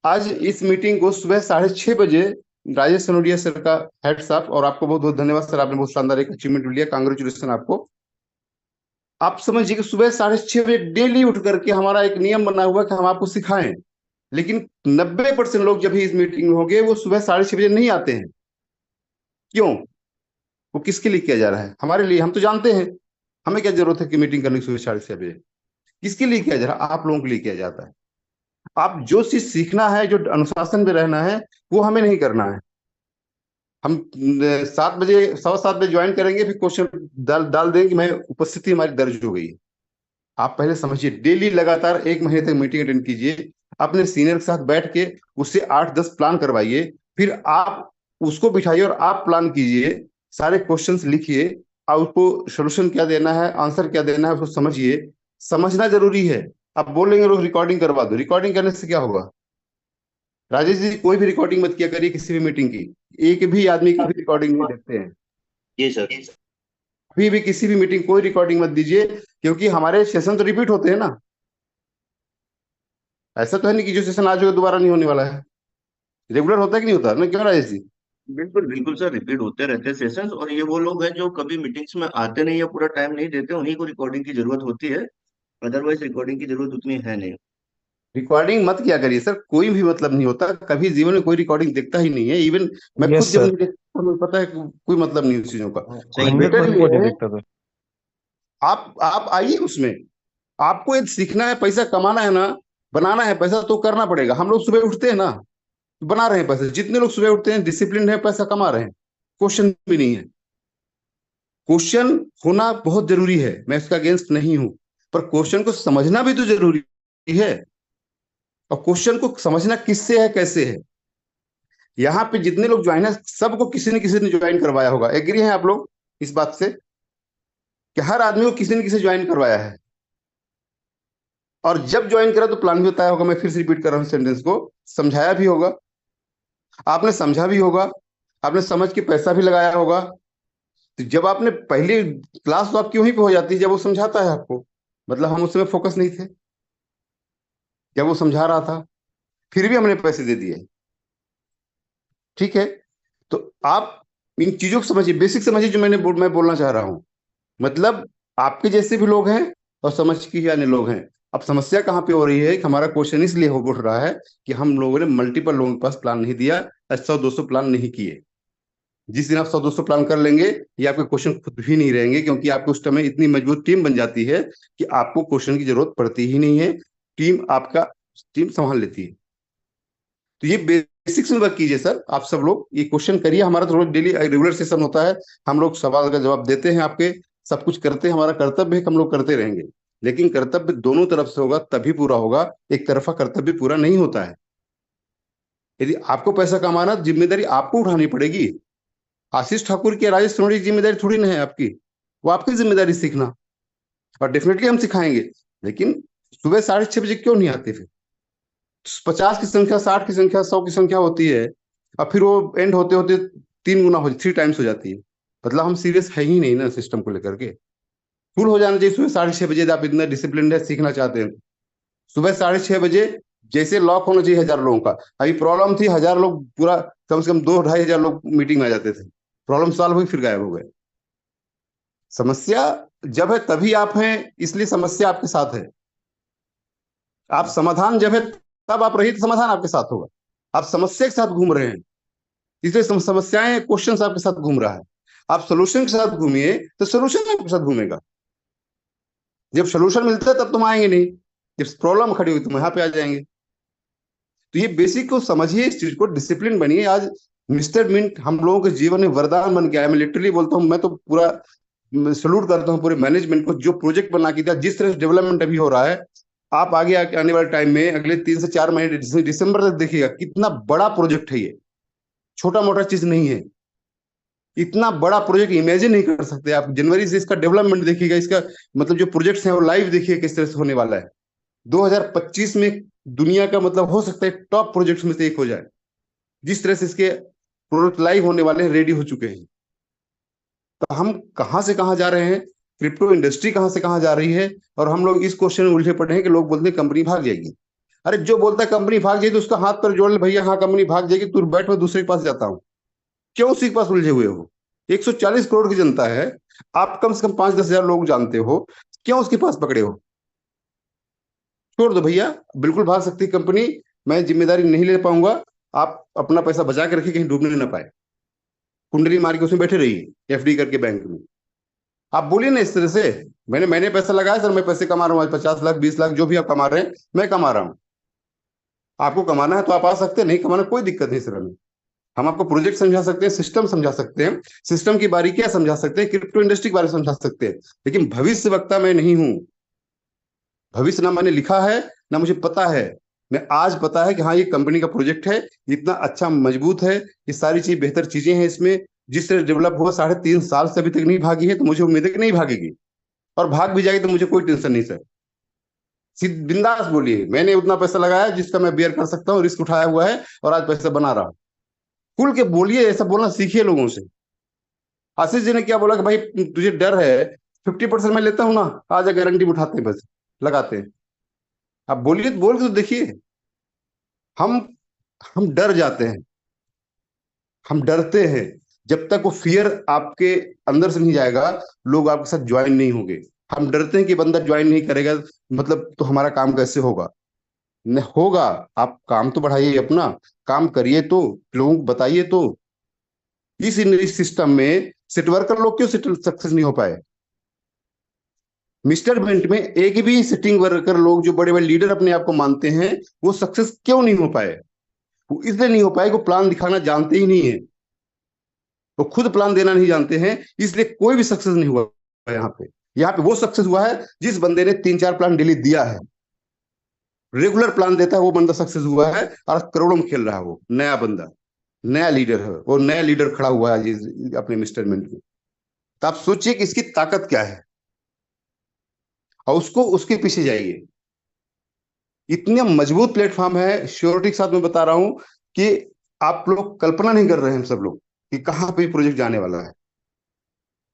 आज इस मीटिंग को सुबह 6:30 बजे, राजेश सनोडिया सर का हेड्स अप, और आपको बहुत बहुत धन्यवाद सर, आपने बहुत शानदार एक अचीवमेंट लिया, कांग्रेचुलेशन आपको। आप समझिए कि सुबह 6:30 बजे डेली उठ करके हमारा एक नियम बना हुआ है कि हम आपको सिखाएं, लेकिन 90% लोग जब भी इस मीटिंग में होंगे वो सुबह 6:30 बजे नहीं आते हैं। क्यों? वो किसके लिए किया जा रहा है? हमारे लिए। हम तो जानते हैं हमें क्या जरूरत है कि मीटिंग करने की सुबह 6:30 बजे। किसके लिए किया जा रहा है? आप लोगों के लिए किया जाता है। आप जो चीज सीखना है, जो अनुशासन में रहना है, वो हमें नहीं करना है। हम 7 बजे, 7:15 बजे ज्वाइन करेंगे, फिर क्वेश्चन डाल डाल देंगे, मैं उपस्थिति हमारी दर्ज हो गई। आप पहले समझिए, डेली लगातार 1 महीने तक मीटिंग अटेंड कीजिए, अपने सीनियर के साथ बैठ के उससे 8-10 प्लान करवाइए, फिर आप उसको बिठाइए और आप प्लान कीजिए, सारे क्वेश्चंस लिखिए, और उसको सोल्यूशन क्या देना है, आंसर क्या देना है, उसको समझिए। समझना जरूरी है। आप बोलेंगे रोज रिकॉर्डिंग करवा दो, रिकॉर्डिंग करने से क्या होगा? राजेश जी, कोई भी रिकॉर्डिंग मत किया करिए किसी भी मीटिंग की, एक भी आदमी की भी रिकॉर्डिंग नहीं देखते हैं। जी सर। कभी भी किसी भी मीटिंग कोई रिकॉर्डिंग मत दीजिए, क्योंकि हमारे सेशन तो रिपीट होते हैं ना। ऐसा तो है नहीं कि जो सेशन आज होगा दोबारा नहीं होने वाला है। रेगुलर होता है कि नहीं होता ना, क्यों राजेश जी? बिल्कुल बिल्कुल सर, रिपीट होते रहते हैं सेशंस, और ये वो लोग हैं जो कभी मीटिंग्स में आते नहीं या पूरा टाइम नहीं देते, उन्हीं को रिकॉर्डिंग की जरूरत होती है। अदरवाइज रिकॉर्डिंग की जरूरत उतनी है नहीं। रिकॉर्डिंग मत किया करिए सर, कोई भी मतलब नहीं होता, कभी जीवन में कोई रिकॉर्डिंग देखता ही नहीं है। इवन मैं खुद यस जब सर, नहीं देखता हूं, मुझे पता है कि कोई मतलब नहीं उस चीजों का। सही बात। 100% बेटर कोई ये नहीं है, देखता था। आप आइए उसमें। आपको ये सीखना है, पैसा कमाना है ना, बनाना है पैसा, तो करना पड़ेगा। हम लोग सुबह उठते हैं ना, बना रहे हैं पैसे। जितने लोग सुबह उठते हैं डिसिप्लिन है, पैसा कमा रहे हैं, क्वेश्चन भी नहीं है। क्वेश्चन होना बहुत जरूरी है, मैं इसका अगेंस्ट नहीं हूं, पर क्वेश्चन को समझना भी तो जरूरी है। और क्वेश्चन को समझना किससे है, कैसे है। यहाँ पे जितने लोग ज्वाइन है, सबको किसी न किसी ने ज्वाइन करवाया होगा। एग्री हैं आप लोग इस बात से कि हर आदमी को किसी न किसी ज्वाइन करवाया है? और जब ज्वाइन करा तो प्लान भी बताया होगा। मैं फिर से रिपीट कर रहा हूँ सेंटेंस को, समझाया भी होगा, आपने समझा भी होगा, आपने समझ के पैसा भी लगाया होगा। तो जब आपने पहली क्लास, तो आपकी वहीं पे हो जाती है जब वो समझाता है आपको। मतलब हम उस समय फोकस नहीं थे जब वो समझा रहा था, फिर भी हमने पैसे दे दिए। ठीक है, तो आप इन चीजों को समझिए, बेसिक समझिए जो मैं बोलना चाह रहा हूं। मतलब आपके जैसे भी लोग हैं और समझ के आने लोग हैं। अब समस्या कहाँ पे हो रही है कि हमारा क्वेश्चन इसलिए हो उठ रहा है कि हम लोगों ने मल्टीपल लोगों के पास प्लान नहीं दिया, 100-200 प्लान नहीं किए। जिस दिन आप 100-200 प्लान कर लेंगे, ये आपके क्वेश्चन खुद भी नहीं रहेंगे, क्योंकि आपके उस समय इतनी मजबूत टीम बन जाती है कि आपको क्वेश्चन की जरूरत पड़ती ही नहीं है। टीम संभाल लेती है। तो ये बेसिक्स में वर्क कीजिए सर, आप सब लोग ये क्वेश्चन करिए। हमारा तो रोज डेली रेगुलर सेशन होता है, हम लोग सवाल का जवाब देते हैं आपके, सब कुछ करते हैं। हमारा कर्तव्य है कि हम लोग करते रहेंगे, लेकिन कर्तव्य दोनों तरफ से होगा तभी पूरा होगा। एक तरफा कर्तव्य पूरा नहीं होता है। यदि आपको पैसा कमाना, जिम्मेदारी आपको उठानी पड़ेगी। आशीष ठाकुर की, राजेश सोनी की जिम्मेदारी थोड़ी ना है आपकी, वो आपकी जिम्मेदारी सीखना, और डेफिनेटली हम सिखाएंगे। लेकिन सुबह 6:30 बजे क्यों नहीं आते? फिर 50 की संख्या, 60 की संख्या, 100 की संख्या होती है, और फिर वो एंड होते होते 3 गुना हो, 3 टाइम्स हो जाती है। मतलब हम सीरियस है ही नहीं ना सिस्टम को लेकर के। फुल हो जाना चाहिए सुबह 6:30 बजे। आप इतना डिसिप्लिन है, सीखना चाहते हैं, सुबह 6:30 बजे जैसे लॉक होना चाहिए 1000 लोगों का। अभी प्रॉब्लम थी, 1000 लोग पूरा, कम से कम 2-2.5 हजार लोग मीटिंग में आ जाते थे। प्रॉब्लम सॉल्व हुई, फिर गायब हो गए। समस्या जब है तभी आप हैं, इसलिए समस्या आपके साथ है। आप समाधान जब है तब आप रहिए तो समाधान आपके साथ होगा। आप समस्या के साथ घूम रहे हैं, इसलिए समस्याएं क्वेश्चन आपके साथ घूम रहा है। आप सोल्यूशन के साथ घूमिए तो सोल्यूशन आपके साथ घूमेगा। जब सोल्यूशन मिलता है तब तुम आएंगे नहीं, जब प्रॉब्लम खड़ी हुई तुम यहाँ पे आ जाएंगे। तो ये बेसिक को समझिए, इस चीज को डिसिप्लिन बनिए। आज मिस्टर मिंट हम लोगों के जीवन में वरदान बन गया है। मैं लिटरली बोलता हूँ, मैं तो पूरा सल्यूट करता हूँ पूरे मैनेजमेंट को, जो प्रोजेक्ट बना के दिया, जिस तरह से डेवलपमेंट अभी हो रहा है। आप आगे आने वाले टाइम में अगले 3 से 4 महीने दिसंबर तक देखिएगा कितना बड़ा प्रोजेक्ट है ये, छोटा मोटा चीज नहीं है। इतना बड़ा प्रोजेक्ट इमेजिन नहीं कर सकते आप। जनवरी से इसका डेवलपमेंट देखिएगा, इसका मतलब जो प्रोजेक्ट्स हैं वो लाइव देखिए किस तरह से होने वाला है। 2025 में दुनिया का मतलब हो सकता है टॉप प्रोजेक्ट्स में से एक हो जाए, जिस तरह से इसके प्रोडक्ट लाइव होने वाले हैं, रेडी हो चुके हैं। तो हम कहाँ से कहाँ जा रहे हैं, क्रिप्टो इंडस्ट्री कहाँ से कहाँ जा रही है, और हम लोग इस क्वेश्चन में उलझे पड़े हैं कि लोग बोलते हैं कंपनी भाग जाएगी। अरे जो बोलता है कंपनी भाग जाएगी तो उसका हाथ पर जोड़ ले, भैया हाँ कंपनी भाग जाएगी, तू बैठ, मैं दूसरे के पास जाता हूँ। क्यों उसी के पास उलझे हुए हो? 140 करोड़ की जनता है, आप कम से कम 5-10 हजार लोग जानते हो, क्यों उसके पास पकड़े हो? छोड़ दो भैया, बिल्कुल भाग सकती कंपनी, मैं जिम्मेदारी नहीं ले पाऊंगा। आप अपना पैसा बचा के रखिए, कहीं डूबने ना पाए। कुंडली मार के उसमें बैठे रहिए एफडी करके बैंक में। आप बोलिए ना इस तरह से, मैंने पैसा लगाया सर, मैं पैसे कमा रहा हूँ आज 50 लाख 20 लाख जो भी आप कमा रहे हैं मैं कमा रहा हूँ। आपको कमाना है तो आप आ सकते हैं, नहीं कमाना कोई दिक्कत नहीं सर। हम आपको प्रोजेक्ट समझा सकते हैं, सिस्टम समझा सकते हैं, सिस्टम की बारीकियां समझा सकते हैं, क्रिप्टो इंडस्ट्री के बारे में समझा सकते हैं, लेकिन भविष्य वक्ता मैं नहीं हूं। भविष्य ना मैंने लिखा है ना मुझे पता है। मैं आज पता है कि हाँ ये कंपनी का प्रोजेक्ट है, इतना अच्छा मजबूत है, ये सारी चीज बेहतर चीजें हैं इसमें। जिस तरह डेवलप हुआ 3.5 साल से अभी तक नहीं भागी है, तो मुझे उम्मीद है कि नहीं भागेगी, और भाग भी जाएगी तो मुझे कोई टेंशन नहीं सर। सीधे बिंदास बोलिए, मैंने उतना पैसा लगाया जिसका मैं बेयर कर सकता हूँ, रिस्क उठाया हुआ है और आज पैसा बना रहा हूँ। खुल के बोलिए, ऐसा बोलना सीखिए लोगों से। आशीष जी ने क्या बोला कि भाई तुझे डर है, 50% मैं लेता हूं ना, आ जा गारंटी में उठाते हैं पैसे लगाते हैं। आप बोलिए, बोल के तो देखिए। हम हम डर जाते हैं, हम डरते हैं। जब तक वो फियर आपके अंदर से नहीं जाएगा, लोग आपके साथ ज्वाइन नहीं होंगे। हम डरते हैं कि बंदा ज्वाइन नहीं करेगा, मतलब तो हमारा काम कैसे होगा? न होगा। आप काम तो बढ़ाइए, अपना काम करिए, तो लोगों को बताइए। तो इस सिस्टम में सेट वर्कर लोग क्यों सक्सेस नहीं हो पाए? मिस्टर मिंट में एक भी सिटिंग वर्कर लोग जो बड़े बड़े लीडर अपने आप को मानते हैं, वो सक्सेस क्यों नहीं हो पाए? वो इसलिए नहीं हो पाए कि वो प्लान दिखाना जानते ही नहीं है, वो खुद प्लान देना नहीं जानते हैं, इसलिए कोई भी सक्सेस नहीं हुआ। यहाँ पे वो सक्सेस हुआ है जिस बंदे ने 3-4 प्लान डेली दिया है, रेगुलर प्लान देता है, वो बंदा सक्सेस हुआ है। और करोड़ों में खेल रहा है, वो नया बंदा, नया लीडर है, वो नया लीडर खड़ा हुआ है अपने मिस्टर मिंट में। तो आप सोचिए कि इसकी ताकत क्या है, और उसके पीछे जाइए। इतने मजबूत प्लेटफॉर्म है, श्योरिटी के साथ मैं बता रहा हूं कि आप लोग कल्पना नहीं कर रहे हैं, हम सब लोग, कि कहां पे प्रोजेक्ट जाने वाला है,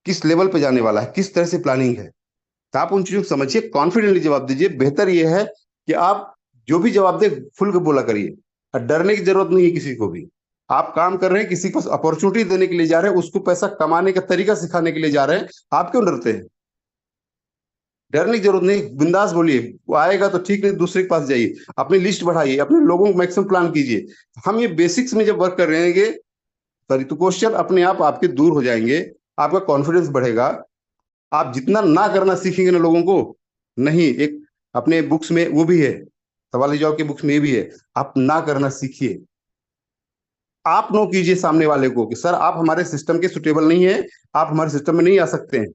किस लेवल पे जाने वाला है, किस तरह से प्लानिंग है। तो आप उन चीजों को समझिए, कॉन्फिडेंटली जवाब दीजिए। बेहतर यह है कि आप जो भी जवाब दे खुल के बोला करिए, और डरने की जरूरत नहीं है किसी को भी। आप काम कर रहे हैं, किसी को अपॉर्चुनिटी देने के लिए जा रहे हैं, उसको पैसा कमाने का तरीका सिखाने के लिए जा रहे हैं, आप क्यों डरते हैं? डरने की जरूरत नहीं, बिंदास बोलिए। वो आएगा तो ठीक, नहीं दूसरे के पास जाइए, अपनी लिस्ट बढ़ाइए, अपने लोगों को मैक्सिमम प्लान कीजिए। हम ये बेसिक्स में जब वर्क कर रहे हैं, सॉरी, तो क्वेश्चन अपने आप आपके दूर हो जाएंगे, आपका कॉन्फिडेंस बढ़ेगा। आप जितना ना करना सीखेंगे ना लोगों को, नहीं, एक अपने बुक्स में वो भी है, सवाल जवाब के बुक्स में भी है, आप ना करना सीखिए। आप नो कीजिए सामने वाले को कि सर आप हमारे सिस्टम के सुटेबल नहीं है, आप हमारे सिस्टम में नहीं आ सकते हैं।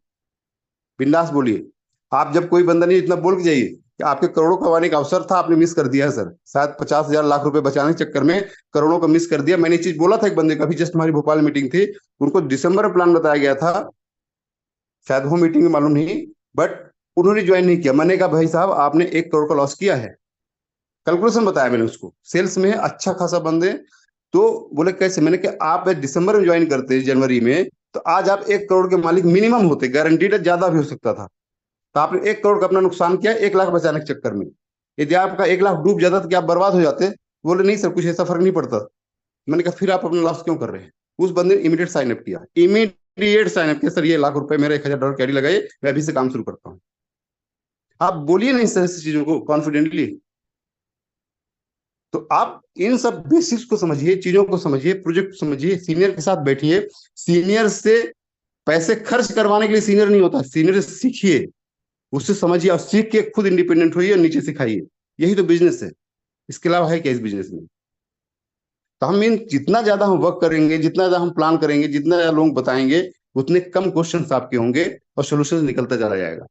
बिंदास बोलिए। आप जब कोई बंदा नहीं, इतना बोल के जाइए कि आपके करोड़ों कमाने का अवसर था, आपने मिस कर दिया है सर। शायद 50,000 लाख रुपए बचाने के चक्कर में करोड़ों का मिस कर दिया। मैंने ये चीज बोला था एक बंदे का, अभी जस्ट हमारी भोपाल मीटिंग थी, उनको दिसंबर में प्लान बताया गया था, शायद वो मीटिंग में मालूम नहीं, बट उन्होंने ज्वाइन नहीं किया। मैंने कहा भाई साहब आपने 1 करोड़ का लॉस किया है, कैलकुलेशन बताया मैंने उसको, सेल्स में अच्छा खासा बंदे। तो बोले कैसे? मैंने कहा आप दिसंबर में ज्वाइन करते जनवरी में, तो आज आप 1 करोड़ के मालिक मिनिमम होते, गारंटीड ज्यादा भी हो सकता था। तो आपने 1 करोड़ का अपना नुकसान किया 1 लाख बचाने के चक्कर में। यदि आपका 1 लाख डूब जाता तो क्या आप बर्बाद हो जाते? बोले नहीं सर, कुछ ऐसा फर्क नहीं पड़ता। मैंने कहा फिर आप अपना लॉस क्यों कर रहे हैं? उस बंदे ने इमीडिएट साइन अप किया, इमीडिएट इमीडिएट साइन अप किया, सर ये ₹1,00,000 मेरा $1,000 कैरी लगाइए, मैं अभी से काम शुरू करता हूँ। आप बोलिए ना इस तरह से चीजों को कॉन्फिडेंटली। तो आप इन सब बेसिक्स को समझिए, चीजों को समझिए, प्रोजेक्ट समझिए, सीनियर के साथ बैठिए। सीनियर से पैसे खर्च करवाने के लिए सीनियर नहीं होता, सीनियर से सीखिए, उससे समझिए और सीख के खुद इंडिपेंडेंट होइए और नीचे सिखाइए। यही तो बिजनेस है, इसके अलावा है क्या इस बिजनेस में? तो हम इन जितना ज्यादा हम वर्क करेंगे, जितना ज्यादा हम प्लान करेंगे, जितना ज्यादा लोग बताएंगे, उतने कम क्वेश्चन आपके होंगे और सोल्यूशन निकलता चला जाएगा।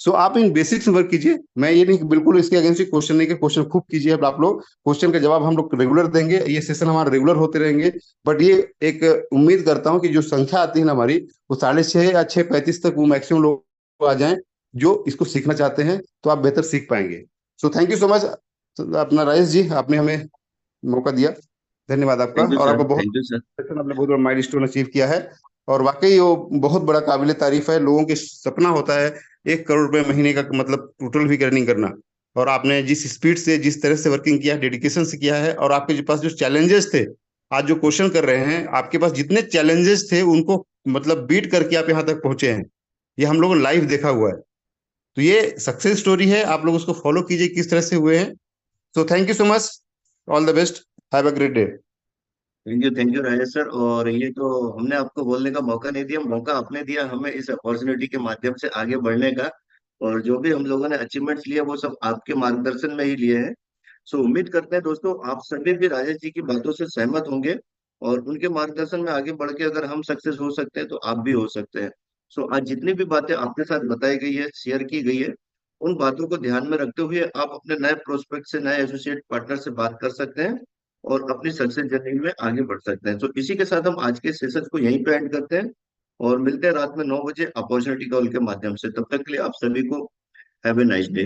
सो आप इन बेसिक्स में वर्क कीजिए। मैं ये नहीं कि बिल्कुल इसके अगेंस्ट क्वेश्चन नहीं, कि क्वेश्चन खूब कीजिए। अब आप लोग क्वेश्चन का जवाब हम लोग रेगुलर देंगे, ये सेशन हमारा रेगुलर होते रहेंगे। बट ये एक उम्मीद करता हूँ कि जो संख्या आती है ना हमारी, वो 6:30 या 6:35 तक वो मैक्सिमम लोग आ जाएं जो इसको सीखना चाहते हैं, तो आप बेहतर सीख पाएंगे। So thank you so much अपना राजेश जी, आपने हमें मौका दिया, धन्यवाद आपका। थैंक यू और सर, आपको बहुत, थैंक यू सर। आपने बहुत बड़ा माइलस्टोन अचीव किया है, और वाकई वो बहुत बड़ा काबिल तारीफ है। लोगों के सपना होता है ₹1 करोड़ महीने का, मतलब टोटल भी अर्निंग करना। और आपने जिस स्पीड से, जिस तरह से वर्किंग किया है, डेडिकेशन से किया है, और आपके पास जो चैलेंजेस थे, आज जो क्वेश्चन कर रहे हैं, आपके पास जितने चैलेंजेस थे उनको मतलब बीट करके आप यहाँ तक पहुंचे हैं, ये हम लोगों ने लाइव देखा हुआ है। तो ये सक्सेस स्टोरी है, आप लोग उसको फॉलो कीजिए किस तरह से हुए हैं। So thank you so much, all the best, have a great day. Thank you Rajesh sir. और ये तो हमने आपको बोलने का मौका नहीं दिया, मौका आपने दिया हमें इस अपॉर्चुनिटी के माध्यम से आगे बढ़ने का। और जो भी हम लोगों ने अचीवमेंट्स लिए वो सब आपके मार्गदर्शन में ही लिए हैं। सो उम्मीद करते हैं दोस्तों आप सभी भी राजेश जी की बातों से सहमत होंगे, और उनके मार्गदर्शन में आगे बढ़ के अगर हम सक्सेस हो सकते हैं तो आप भी हो सकते हैं। सो आज जितनी भी बातें आपके साथ बताई गई है, शेयर की गई है, उन बातों को ध्यान में रखते हुए आप अपने नए प्रोस्पेक्ट से, नए एसोसिएट पार्टनर से बात कर सकते हैं और अपनी सक्सेस जर्नी में आगे बढ़ सकते हैं। तो इसी के साथ हम आज के सेशन को यहीं पे एंड करते हैं और मिलते हैं रात में 9 बजे अपॉर्चुनिटी कॉल के माध्यम से। तब तक के लिए आप सभी को हैव ए नाइस डे।